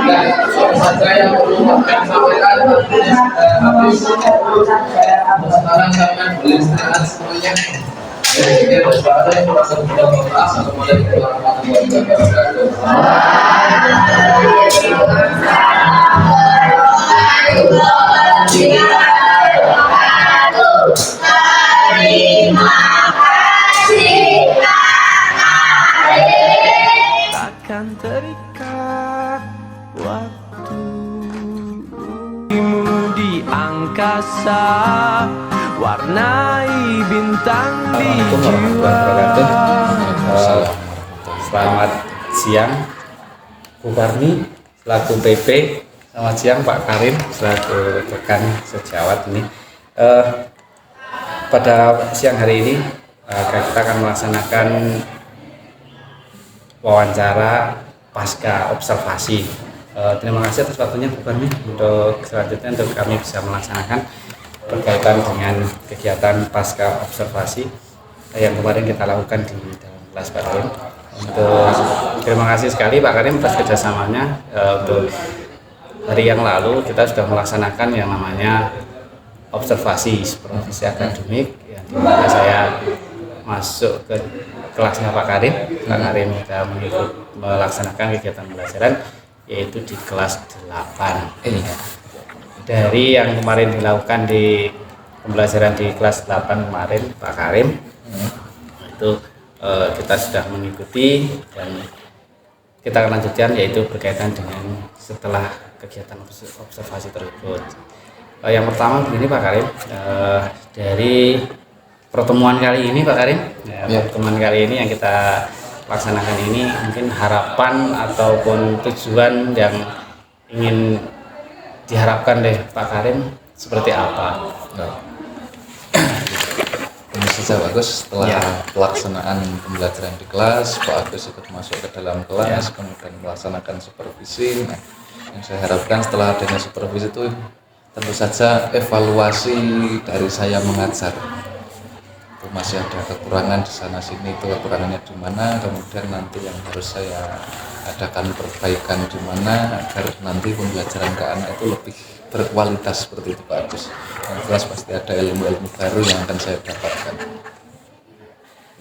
Dan soal saja yang perlu kami sampaikan waktunya sudah habis. Sekarang kalian boleh istirahat semuanya. Jadi bersama yang merasa sudah membahas. Assalamualaikum warahmatullahi wabarakatuh. Takkan terikat waktu di angkasa, warnai bintang di jiwa. Selamat siang Bu Karni selaku PP. Selamat siang Pak Karim selaku rekan sejawat ini. Pada siang hari ini kita akan melaksanakan wawancara pasca observasi. Terima kasih atas waktunya Bu Karni untuk selanjutnya untuk kami bisa melaksanakan berkaitan dengan kegiatan pasca observasi yang kemarin kita lakukan di dalam kelas Pak Karim. Terima kasih sekali Pak Karim atas kerjasamanya. Untuk hari yang lalu kita sudah melaksanakan yang namanya observasi supervisi akademik, yang dimana saya masuk ke kelasnya Pak Karim. Pak Karim sudah melaksanakan kegiatan pembelajaran yaitu di kelas 8. Dari yang kemarin dilakukan di pembelajaran di kelas 8 kemarin Pak Karim itu kita sudah mengikuti dan kita akan lanjutkan yaitu berkaitan dengan setelah kegiatan observasi tersebut. Yang pertama begini Pak Karim, dari pertemuan kali ini Pak Karim, pertemuan kali ini yang kita laksanakan ini mungkin harapan ataupun tujuan yang ingin diharapkan deh Pak Karim seperti apa? Tentu saja bagus setelah pelaksanaan pembelajaran di kelas, Pak Agus ikut masuk ke dalam kelas, kemudian melaksanakan supervisi. Nah, yang saya harapkan setelah adanya supervisi itu tentu saja evaluasi dari saya mengajar. Itu masih ada kekurangan di sana sini, itu kekurangannya di mana, kemudian nanti yang harus saya adakan perbaikan di mana agar nanti pembelajaran ke anak itu lebih berkualitas seperti itu Pak Agus. Yang jelas pasti ada ilmu-ilmu baru yang akan saya dapatkan.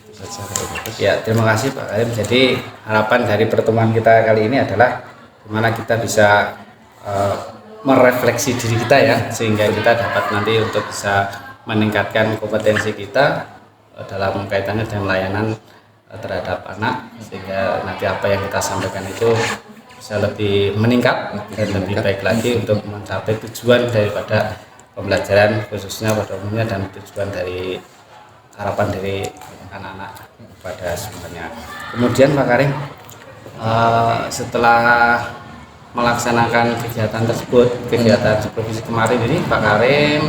Itu saja Pak Agus. Ya, terima kasih Pak Karim. Jadi harapan dari pertemuan kita kali ini adalah bagaimana kita bisa merefleksi diri kita ya, sehingga kita dapat nanti untuk bisa meningkatkan kompetensi kita dalam kaitannya dengan layanan terhadap anak, sehingga nanti apa yang kita sampaikan itu bisa lebih meningkat dan lebih baik lagi untuk mencapai tujuan daripada pembelajaran khususnya pada umumnya dan tujuan dari harapan dari anak-anak pada semuanya. Kemudian Pak Karim, setelah melaksanakan kegiatan tersebut, kegiatan supervisi kemarin ini Pak Karim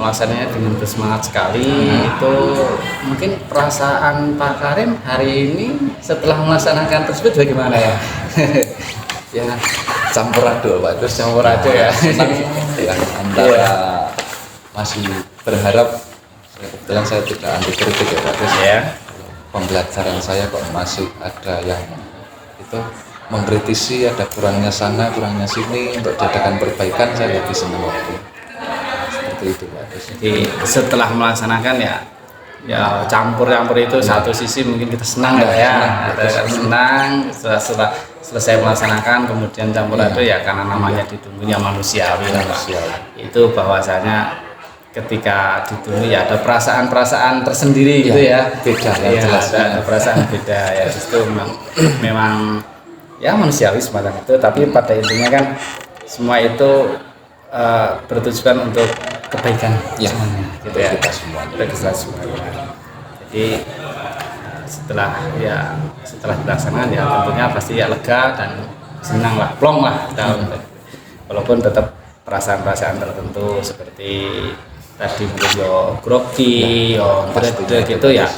melaksananya dengan bersemangat sekali. Itu mungkin perasaan Pak Karim hari ini setelah melaksanakan tersebut bagaimana ya? Ya, campur aduk Pak Gus. Campur aduk ya. Senang ya antara masih berharap, kebetulan saya tidak anti kritik ya Pak Gus. Ya. Pembelajaran saya kok masih ada yang itu mengkritisi, ada kurangnya sana kurangnya sini, untuk diadakan perbaikan saya lebih senang waktu seperti itu Pak Gus. Jadi setelah melaksanakan ya campur itu satu sisi mungkin kita senang ya, kita senang setelah selesai melaksanakan, kemudian campur aduk ya karena namanya ditunggunya manusiawi lah, Pak. Itu bahwasanya ketika ditunggu ya ada perasaan tersendiri gitu ya, beda ya, ya jelas ada perasaan beda ya, justru memang ya manusiawi semacam itu, tapi pada intinya kan semua itu bertujuan untuk kebaikan ya, semuanya gitu ya, kita semuanya. Jadi setelah dilaksanakan ya tentunya pasti ya lega dan senang lah, plong lah, walaupun tetap perasaan-perasaan tertentu seperti tadi mungkin yo grogi, yo gede gitu ya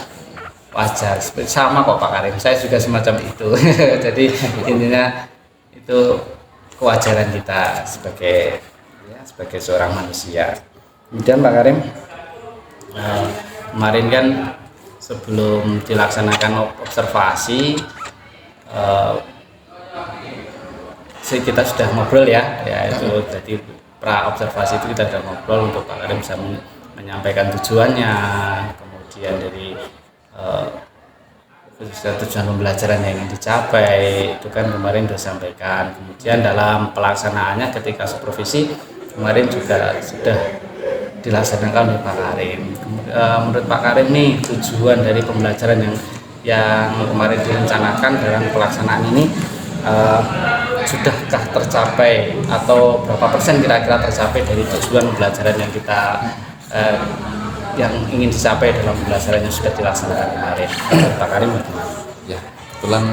wajar, sama kok Pak Karim, saya juga semacam itu. Jadi intinya itu kewajaran kita sebagai seorang manusia. Kemudian Pak Karim, kemarin kan sebelum dilaksanakan observasi kita sudah ngobrol ya itu jadi pra observasi itu kita sudah ngobrol untuk Pak Karim bisa menyampaikan tujuannya, kemudian dari khususnya tujuan pembelajaran yang ingin dicapai itu kan kemarin sudah sampaikan. Kemudian dalam pelaksanaannya ketika supervisi kemarin juga sudah dilaksanakan oleh Pak Karim. Menurut Pak Karim nih tujuan dari pembelajaran yang kemarin direncanakan dalam pelaksanaan ini sudahkah tercapai atau berapa persen kira-kira tercapai dari tujuan pembelajaran yang kita yang ingin dicapai dalam pembelajaran yang sudah dilaksanakan kemarin? Pak Karim bagaimana? Ya, kebetulan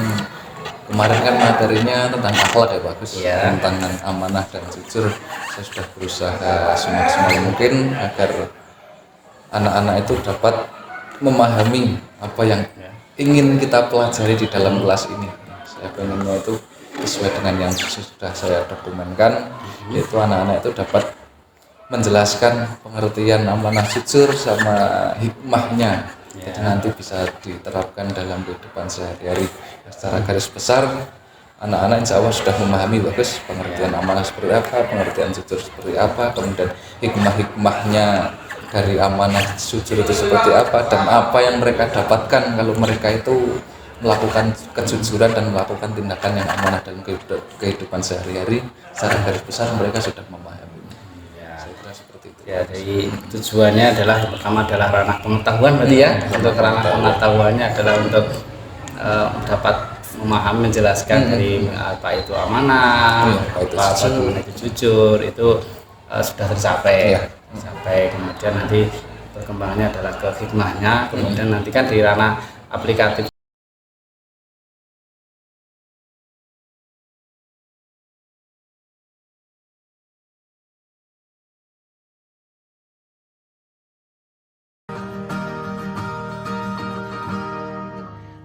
kemarin kan materinya tentang akhlak ya Pak Gus, ya. tentang amanah dan jujur. Saya sudah berusaha semaksimal mungkin agar anak-anak itu dapat memahami apa yang ingin kita pelajari di dalam kelas ini. Saya pengennya itu sesuai dengan yang sudah saya dokumenkan, yaitu anak-anak itu dapat menjelaskan pengertian amanah jujur sama hikmahnya. Jadi nanti bisa diterapkan dalam kehidupan sehari-hari. Secara garis besar anak-anak insya Allah sudah memahami bagus pengertian amanah seperti apa, pengertian jujur seperti apa, kemudian hikmah-hikmahnya dari amanah jujur itu seperti apa, dan apa yang mereka dapatkan kalau mereka itu melakukan kejujuran dan melakukan tindakan yang amanah dalam kehidupan sehari-hari. Secara garis besar mereka sudah memahami. Saya kira seperti itu. Ya, dari tujuannya adalah yang pertama adalah ranah pengetahuan berarti ya. Untuk ranah pengetahuannya adalah untuk dapat memahami, menjelaskan dari apa itu amanah, apa itu jujur, itu sudah tercapai. Kemudian nanti perkembangannya adalah ke hikmahnya, kemudian nanti kan di ranah aplikatif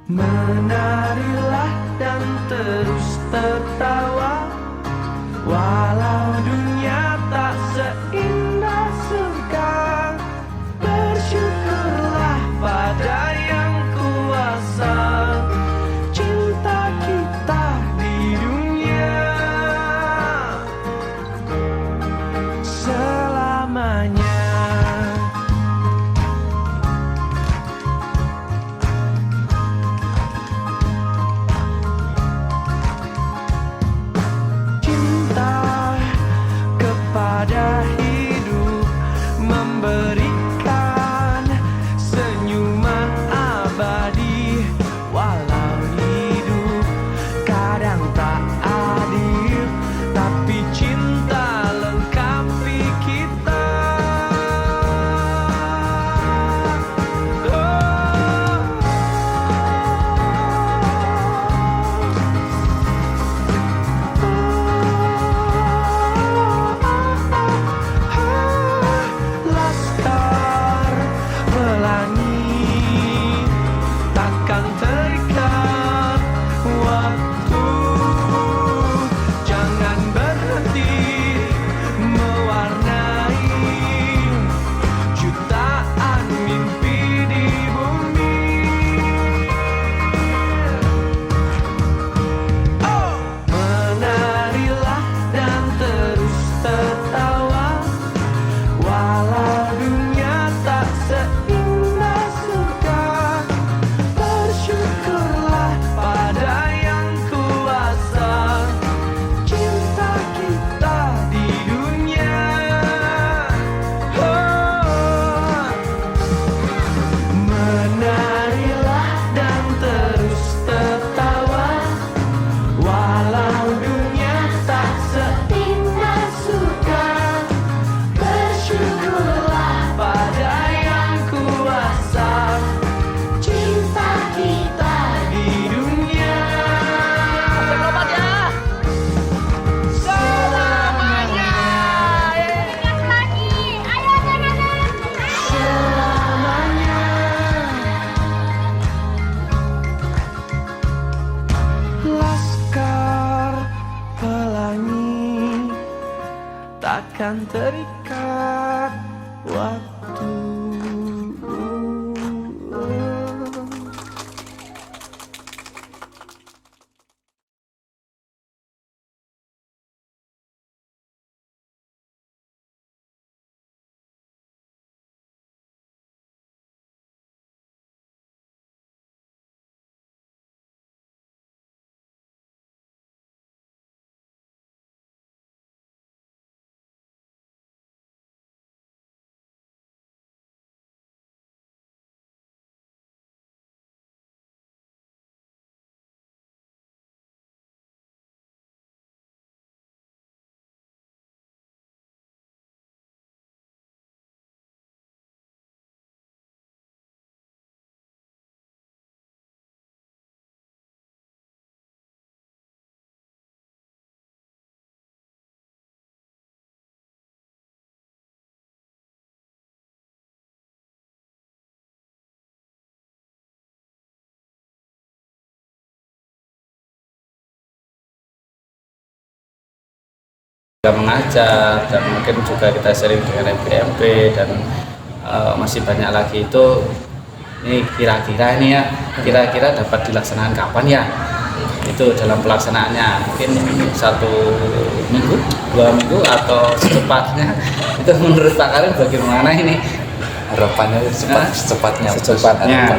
menarilah dan terus tertawa, walau dunia tak seindah surga. Bersyukurlah pada yang kuasa, cinta kita di dunia selamanya. Pada hidup memberikan senyuman abadi, walau hidup kadang tak adil, tapi cinta lengkapi kita. akan terikat waktu. Kita mengajar dan mungkin juga kita sering dengan MPMP dan masih banyak lagi itu. Ini kira-kira ini ya, kira-kira dapat dilaksanakan kapan ya? Itu dalam pelaksanaannya mungkin 1 minggu, 2 minggu atau secepatnya. Itu menurut Pak Karim bagaimana ini? Harapannya secepatnya. Secepatnya.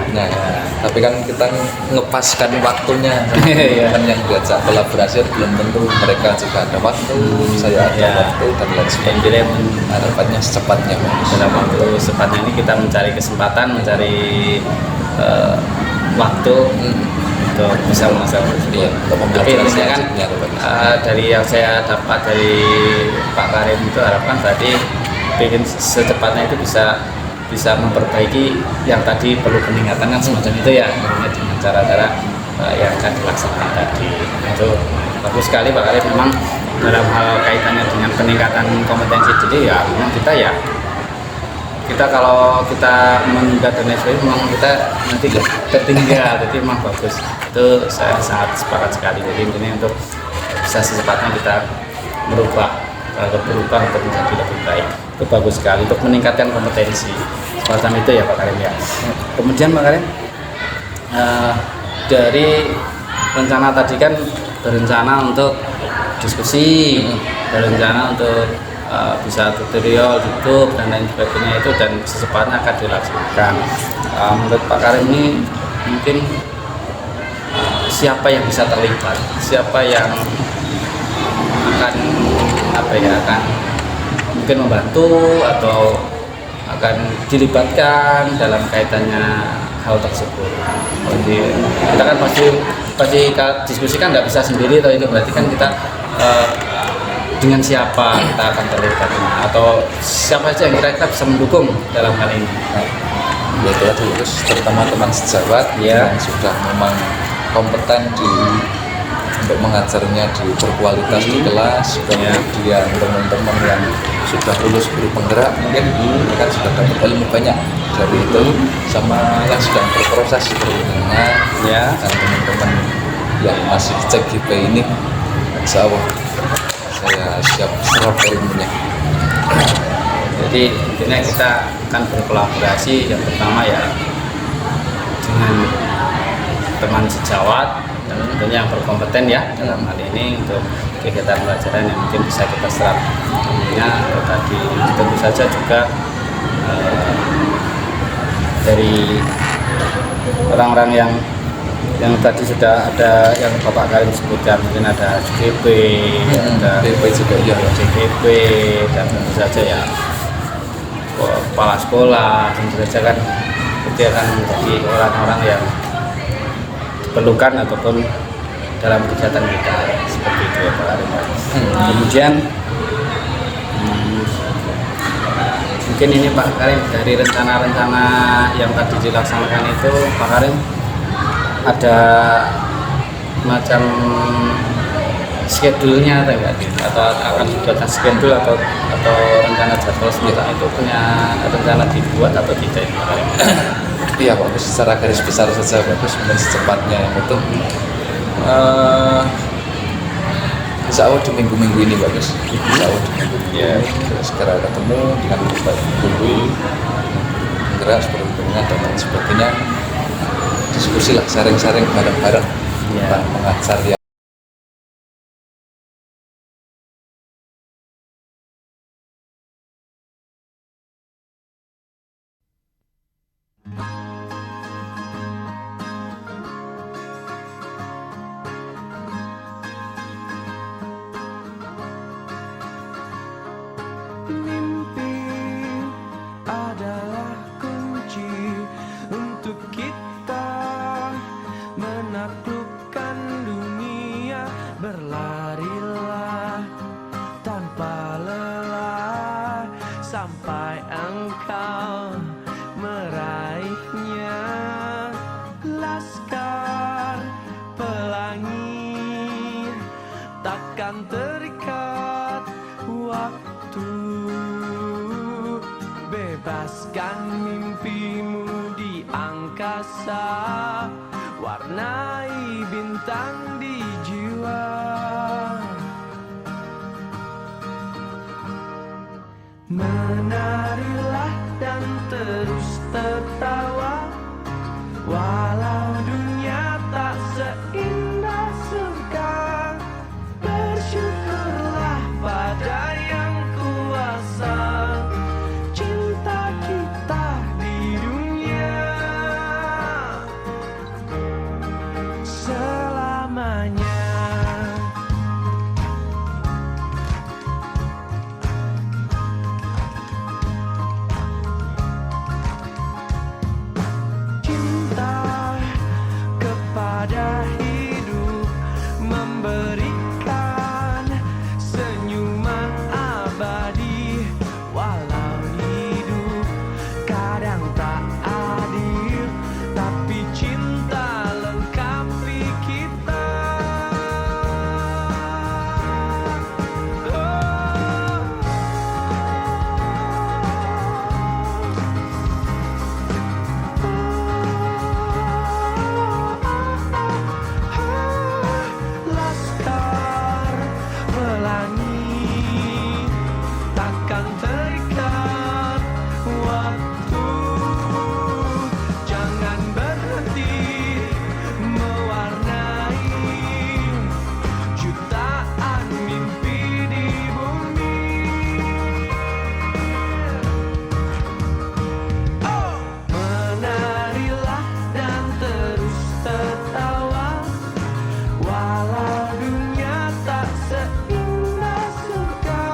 Tapi kan kita ngepaskan waktunya. Iya. Kan yang diajak kolaborasi belum tentu mereka juga ada waktu, saya ada Iya. waktu dan lain sebagainya. Intinya Harapannya secepatnya. dalam waktu secepatnya ini kita mencari kesempatan, mencari waktu untuk bisa melaksanakan tersebut. Iya, untuk Tapi pembelajaran intinya kan selanjutnya, dari yang saya dapat dari Pak Karim itu harapan berarti bikin secepatnya itu bisa memperbaiki yang tadi perlu peningkatan yang semacam itu ya, dengan cara-cara yang akan dilaksanakan tadi. Itu bagus sekali Pak Karim. Memang dalam hal kaitannya dengan peningkatan kompetensi diri ya, memang kita kalau kita menunda dan lain sebagainya memang kita nanti tertinggal. Jadi memang bagus, itu saya sangat sepakat sekali. Jadi intinya untuk bisa secepatnya kita berubah untuk menjadi lebih baik, itu bagus sekali untuk meningkatkan kompetensi semacam itu ya Pak Karim ya. Kemudian Pak Karim, dari rencana tadi kan berencana untuk diskusi, berencana untuk bisa tutorial YouTube dan lain sebagainya itu, dan secepatnya akan dilaksanakan. Menurut Pak Karim ini mungkin siapa yang bisa terlibat, siapa yang akan akan mungkin membantu atau akan dilibatkan dalam kaitannya hal tersebut. Jadi kita kan pasti diskusikan nggak bisa sendiri, atau itu berarti kan kita dengan siapa kita akan terlibat atau siapa saja yang kira-kira bisa mendukung dalam hal ini. Ya itu tadi, terus terutama teman sejawat Ya. yang sudah memang kompeten untuk mengajarnya berkualitas di kelas, kemudian teman-teman yang sudah lulus guru penggerak mungkin mereka sudah dapat ilmu banyak dari itu, sama yang sedang berproses berhubungan Ya. dan teman-teman yang masih CGP ini, insya Allah saya siap serap ilmunya. Jadi intinya kita akan berkolaborasi yang pertama ya dengan teman sejawat dan tentunya yang berkompeten ya dalam hal ini untuk kegiatan pelajaran yang mungkin bisa kita serap. Tentunya tadi tentu saja juga dari orang-orang yang tadi sudah ada yang Bapak Karim sebutkan, mungkin ada JGP, ada DP juga ya. JGP, dan tentu saja ya kepala sekolah, tentu saja kan itu akan menjadi orang-orang yang diperlukan ataupun dalam kegiatan kita seperti itu ya Pak Karim. Kemudian mungkin ini Pak Karim, dari rencana-rencana yang tadi dilaksanakan itu Pak Karim ada macam schedule-nya atau akan dibuatkan schedule atau rencana jadwal semacam itu, punya rencana dibuat atau tidak Pak Karim? Iya bagus, secara garis besar saja bagus, mungkin secepatnya yang itu Insya Allah di minggu-minggu ini bagus. Insya Allah di minggu-minggu ini segera ketemu dengan Bapak Guru, gerak seperti dengan dan lain sebagainya. Diskusi lah, sharing-sharing bareng-bareng tentang mengajar yang Mimpi adalah kunci untuk kita menaklukkan dunia. Berlarilah tanpa lelah sampai engkau meraihnya. Laskar pelangi takkan terikat waktu. Bebaskan mimpimu di angkasa, warnai bintang di jiwa. Menarilah dan terus tertawa, walau dunia tak seindah surga. Bersyukurlah pada yang kuasa, cinta kita di dunia selamanya. Cinta kepada hidup, memberikan senyuman abadi. Walau hidup kadang tak adil, tapi cinta lengkapi kita. Laskar pelangi takkan terikat waktu. Jangan berhenti mewarnai jutaan mimpi di bumi. Menarilah dan terus tertawa, walau dunia tak seindah surga.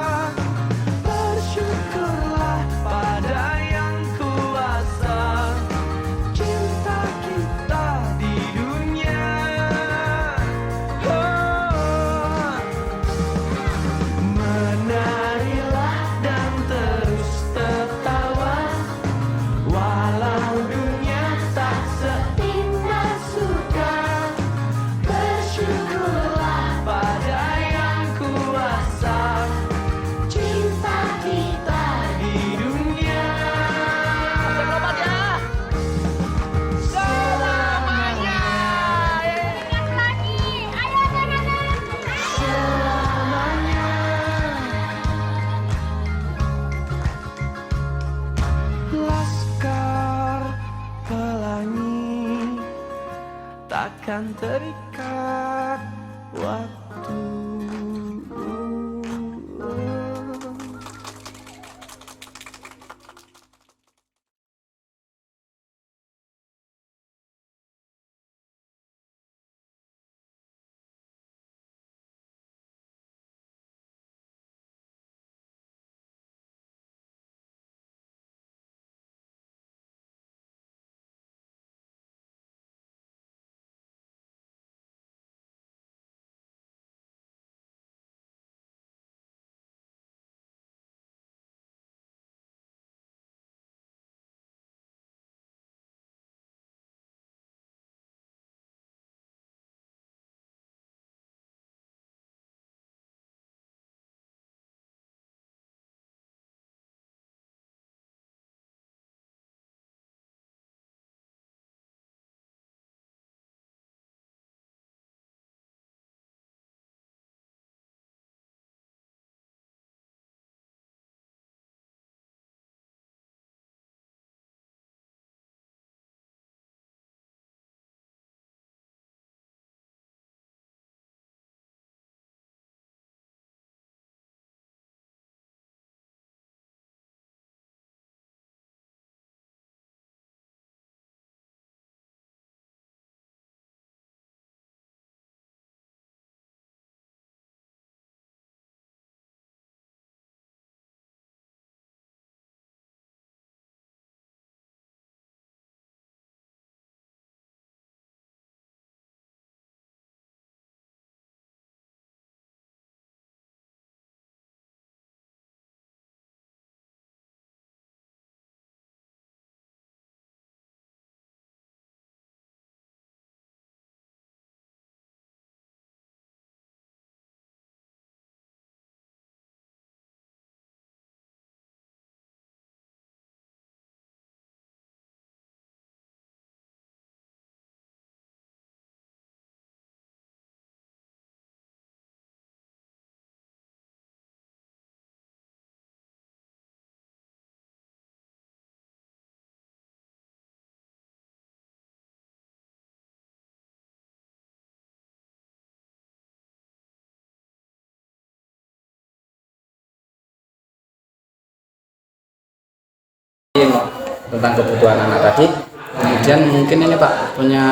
Bersyukurlah pada yang kuasa, cinta kita di dunia. Menarilah dan terus tertawa, walau dunia tak seindah surga. Bersyukurlah pada yang kuasa, cinta kita di dunia selamanya. Ingat lagi, ayo anak-anak. Selamanya. Laskar pelangi takkan terikat waktu. tentang kebutuhan anak tadi. Kemudian mungkin ini Pak punya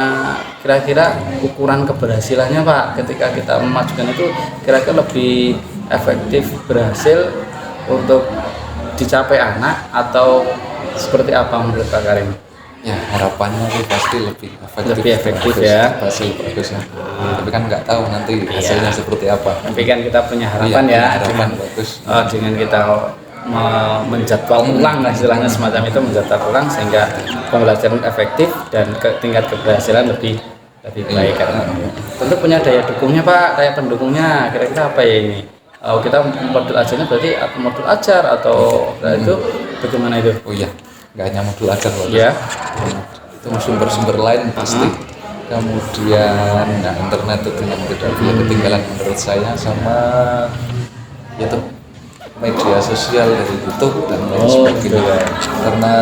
kira-kira ukuran keberhasilannya Pak ketika kita memajukan itu kira-kira lebih efektif berhasil untuk dicapai anak atau seperti apa menurut Pak Karim? Ya harapannya sih pasti lebih efektif bagus, ya. hasil bagus ya. Tapi kan nggak tahu nanti hasilnya seperti apa. Tapi kan kita punya harapan Iya, ya harapan dengan, bagus. dengan kita menjadwal ulang lah istilahnya semacam itu, menjadwal ulang sehingga pembelajaran efektif dan tingkat keberhasilan lebih baik karena tentu punya daya dukungnya Pak, daya pendukungnya kira-kira apa ya ini? Kita modul ajarnya berarti modul ajar atau itu bagaimana itu? Oh iya, nggak hanya modul ajar Pak. Ya. Itu sumber-sumber lain pasti. Kemudian nah, internet itu yang tidak boleh ketinggalan menurut saya, sama itu media sosial dari YouTube dan lain sebagainya. Karena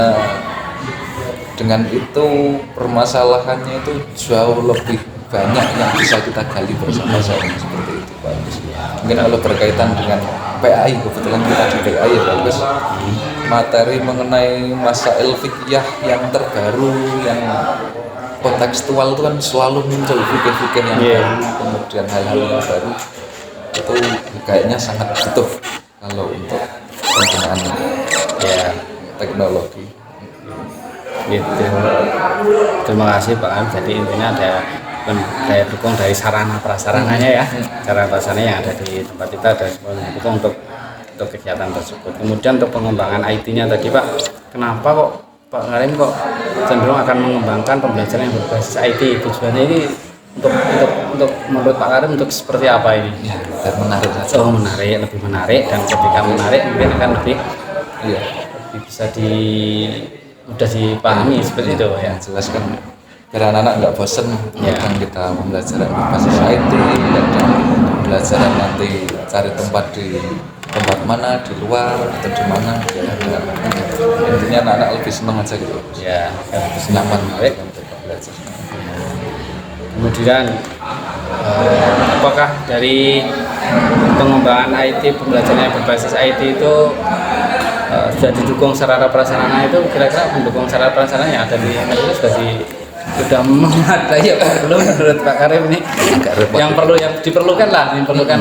dengan itu permasalahannya itu jauh lebih banyak yang bisa kita gali bersama-sama seperti itu Pak. Mungkin kalau berkaitan dengan PAI, kebetulan kita di PAI ya bagus, materi mengenai masail fikih yang terbaru, yang kontekstual itu kan selalu muncul fikih-fikih yang baru, kemudian hal-hal yang baru itu kayaknya sangat butuh kalau untuk penggunaan teknologi. Gitu. Terima kasih Pak Am. Jadi intinya ada daya dukung dari sarana prasarananya ya, sarana prasarana yang ada di tempat kita dan mendukung untuk kegiatan tersebut. Kemudian untuk pengembangan IT-nya tadi Pak, kenapa kok Pak Karim kok cenderung akan mengembangkan pembelajaran yang berbasis IT? Tujuannya ini untuk menurut Pak Karim untuk seperti apa ini? Ya, dan menarik saja. Oh menarik, lebih menarik, dan ketika menarik mungkin akan lebih bisa mudah dipahami seperti itu ya. Yang jelas kan biar anak-anak nggak bosen tentang kita pembelajaran berbasis IT, dan pembelajaran nanti cari tempat di tempat mana, di luar atau di mana, intinya anak-anak lebih senang aja gitu Ya, lebih nyaman untuk belajar. Kemudian apakah dari pengembangan IT, pembelajaran yang berbasis IT itu sudah didukung sarana prasarana itu, kira-kira mendukung sarana prasarana yang ada di Indonesia sudah memadai ya Pak? Belum menurut Pak Karim ini Agak repot. yang diperlukan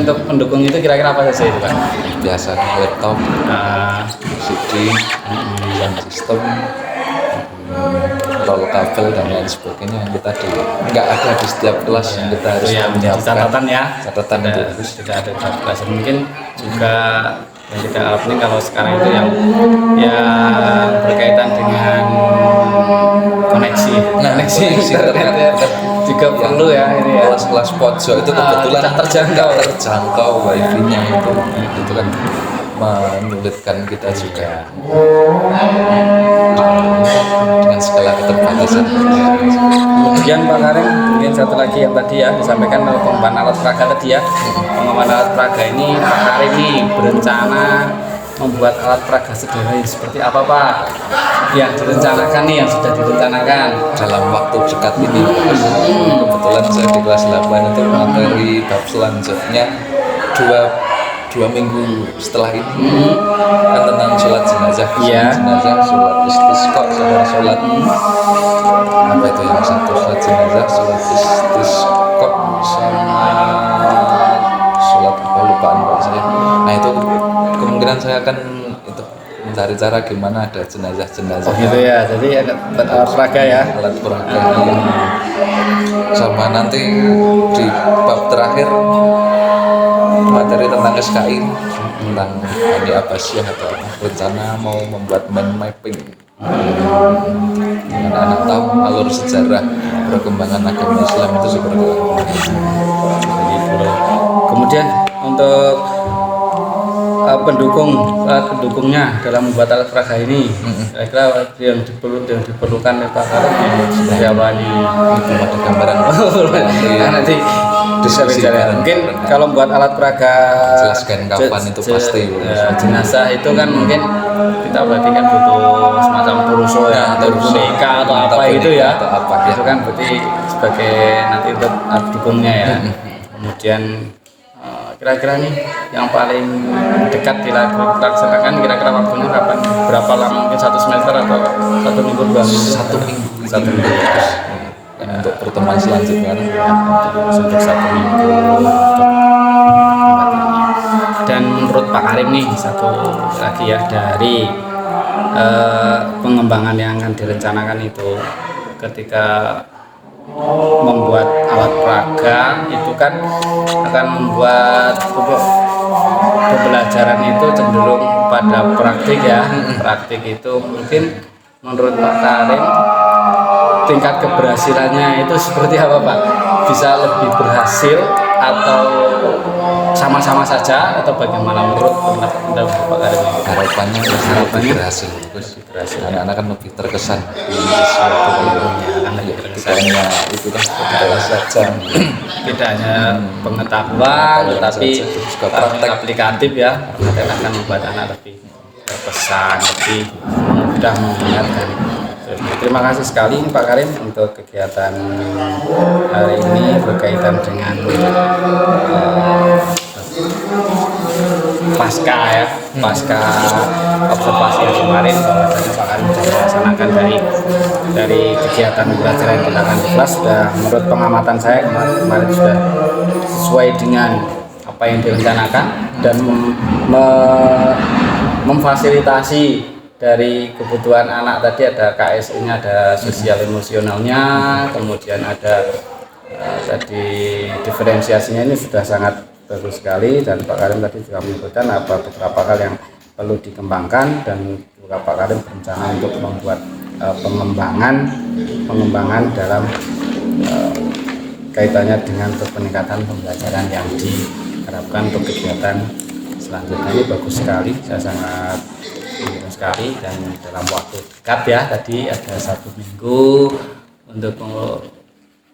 untuk pendukung itu kira-kira apa saja itu Pak? Biasa laptop, CD, sound system, roll kabel dan lain sebagainya yang kita nggak ada di setiap kelas yang kita harus menyiapkan catatan ya, catatan itu tidak ada di kelas. Mungkin juga yang tidak penting kalau sekarang itu yang berkaitan dengan koneksi internet ya, juga perlu ya ini ya. Kelas-kelas pojok itu kebetulan tidak terjangkau wifi-nya itu kebetulan menyulitkan kita juga dengan segala keterbatasan. Kemudian Pak Karim, mungkin satu lagi yang tadi ya disampaikan oleh pengembangan alat peraga tadi ya. Pengembangan alat peraga ini Pak Karim ini berencana membuat alat peraga sederhana seperti apa Pak? Yang direncanakan nih, yang sudah direncanakan Dalam waktu dekat ini kebetulan saya di kelas 8 itu materi bab selanjutnya dua minggu setelah ini kan tentang sholat jenazah, sholat istisqa, sama sholat apa itu yang satu, sholat jenazah, sholat istisqa, sama sholat apa lupaan Pak saya. Nah itu kemungkinan saya akan itu mencari cara gimana ada jenazah-jenazah. gitu ya, jadi ada alat peraga ya. Alat peraga. Sama nanti di bab terakhir materi tentang SKI, tentang Bani Abbasiyah atau rencana mau membuat mind mapping, anak-anak tahu alur sejarah perkembangan agama Islam itu seperti apa. Kemudian untuk pendukungnya dalam membuat alat peraga ini, kira-kira yang diperlukan oleh Pak Karim seperti apa nih? Belum ada gambaran. Nanti bisa bicara. Mungkin kalau buat alat peraga Jelaskan kapan itu pasti. jenazah itu kan mungkin kita berarti kan butuh semacam peruso ya, atau boneka atau apa itu ya. Itu kan berarti sebagai nanti untuk alat dukungnya ya. Kemudian kira-kira nih yang paling dekat dilaksanakan kira-kira waktunya kapan? Berapa lama? Mungkin 1 semester atau 1 minggu, 2 minggu? 1 minggu. 1 minggu. Dan untuk pertemuan selanjutnya Untuk 1 minggu. Dan menurut Pak Karim nih satu lagi ya dari pengembangan yang akan direncanakan itu ketika membuat alat peraga itu kan akan membuat pembelajaran itu cenderung pada praktik ya. Praktik itu mungkin menurut Pak Karim tingkat keberhasilannya itu seperti apa Pak? Bisa lebih berhasil atau sama-sama saja atau bagaimana menurut pendapat Pak Karim? harapannya lebih berhasil. Berhasil. Anak-anak kan lebih terkesan di sesuatu hanya itu kan saja. Tidak hanya pengetahuan tetapi juga praktek. aplikatif ya, akan membuat anak lebih terkesan, lebih mudah mengingatkan. Terima kasih sekali Pak Karim untuk kegiatan hari ini berkaitan dengan pasca observasi yang kemarin bahwasanya Pak Karim sudah melaksanakan dari kegiatan belajar yang dilakukan di kelas sudah menurut pengamatan saya kemarin sudah sesuai dengan apa yang direncanakan dan memfasilitasi dari kebutuhan anak tadi. Ada KSI-nya, ada sosial emosionalnya, kemudian ada tadi diferensiasinya ini sudah sangat bagus sekali, dan Pak Karim tadi juga menyebutkan beberapa hal yang perlu dikembangkan, dan juga Pak Karim berencana untuk membuat pengembangan dalam kaitannya dengan peningkatan pembelajaran yang diharapkan untuk kegiatan selanjutnya. Ini bagus sekali, saya sangat mendukung sekali, dan dalam waktu dekat ya tadi ada 1 minggu untuk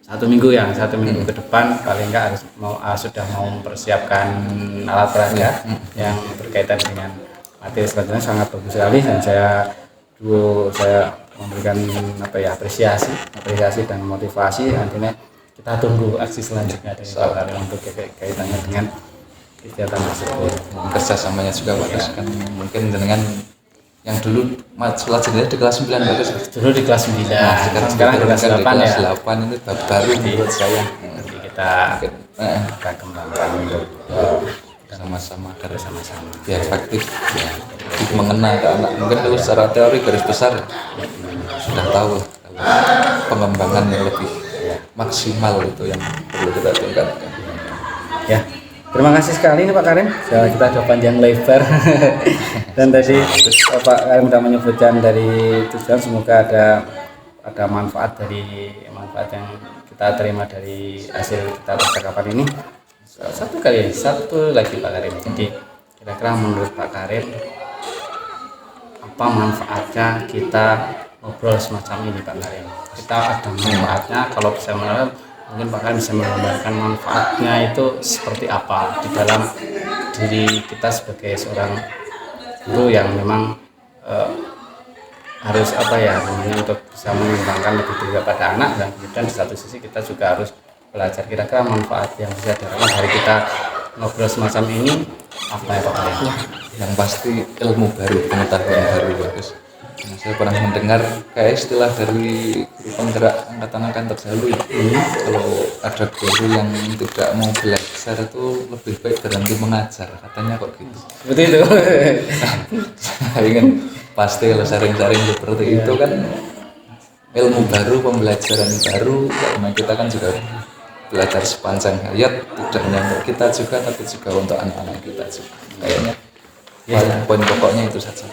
1 minggu ya, 1 minggu ke depan paling enggak harus sudah mau mempersiapkan alat peraga yang berkaitan dengan materi selanjutnya. Sangat bagus sekali, dan saya memberikan apresiasi dan motivasi. Nantinya kita tunggu aksi selanjutnya dari Pak Karim untuk kaitannya dengan kegiatan tersebut. Kerjasamanya juga bagus kan, mungkin dengan yang dulu pelajarannya di kelas 9 bagus. Dulu di kelas 9, sekarang di kelas 8 di kelas ya. 8 ini baru menurut saya. Jadi kita kembangkan untuk sama-sama agar sama-sama biar efektif ya, mengena ke anak. Mungkin kalau secara teori garis besar sudah tahu pengembangan yang lebih maksimal itu yang perlu kita tingkatkan. ya. Terima kasih sekali nih Pak Karim. Kita sudah panjang lebar dan tadi Pak Karim sudah menyebutkan dari tujuan, semoga ada manfaat yang kita terima dari hasil kita percakapan ini. Satu lagi Pak Karim. Jadi kira-kira menurut Pak Karim apa manfaatnya kita ngobrol semacam ini Pak Karim? Kita ada manfaatnya kalau bisa mungkin Pak Karim bisa menggambarkan manfaatnya itu seperti apa di dalam diri kita sebagai seorang guru yang memang harus untuk bisa mengembangkan lebih tinggi pada anak, dan kemudian di satu sisi kita juga harus belajar. Kira-kira manfaat yang bisa didapatkan dari kita ngobrol semacam ini apa ya Pak Karim? Yang pasti ilmu baru, pengetahuan baru bagus. Nah, saya pernah mendengar kayak istilah dari guru penggerak angkatan terdahulu ya. Kalau ada guru yang tidak mau belajar itu lebih baik berhenti mengajar, katanya kok gitu. Seperti itu. Saya ingin pasti kalau sharing-sharing seperti itu kan ilmu baru, pembelajaran baru, karena kita kan juga belajar sepanjang hayat, tidak hanya untuk kita juga tapi juga untuk anak-anak kita juga. Kayaknya poin pokoknya itu saja.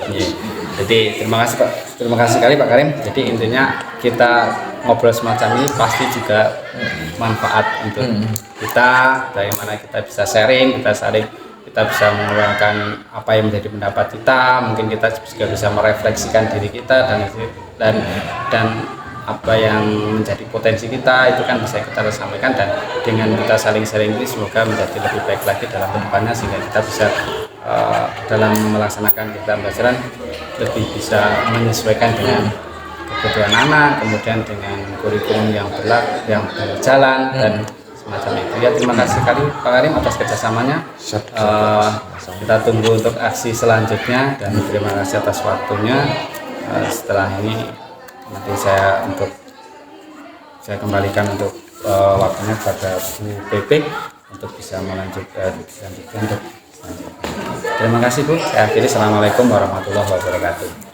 Jadi terima kasih sekali Pak Karim. Jadi intinya kita ngobrol semacam ini pasti juga manfaat untuk kita, bagaimana kita bisa sharing, kita bisa mengeluarkan apa yang menjadi pendapat kita, mungkin kita juga bisa merefleksikan diri kita dan apa yang menjadi potensi kita itu kan bisa kita sampaikan, dan dengan kita saling sharing ini semoga menjadi lebih baik lagi dalam kedepannya, sehingga kita bisa dalam melaksanakan kegiatan pembelajaran lebih bisa menyesuaikan dengan kebutuhan anak, kemudian dengan kurikulum yang berjalan, dan semacam itu ya. Terima kasih sekali Pak Karim atas kerjasamanya. Kita tunggu untuk aksi selanjutnya dan terima kasih atas waktunya. Setelah ini nanti saya kembalikan untuk waktunya kepada Bu PP untuk bisa melanjutkan untuk selanjutnya. Terima kasih Bu. Saya akhiri. Assalamualaikum warahmatullahi wabarakatuh.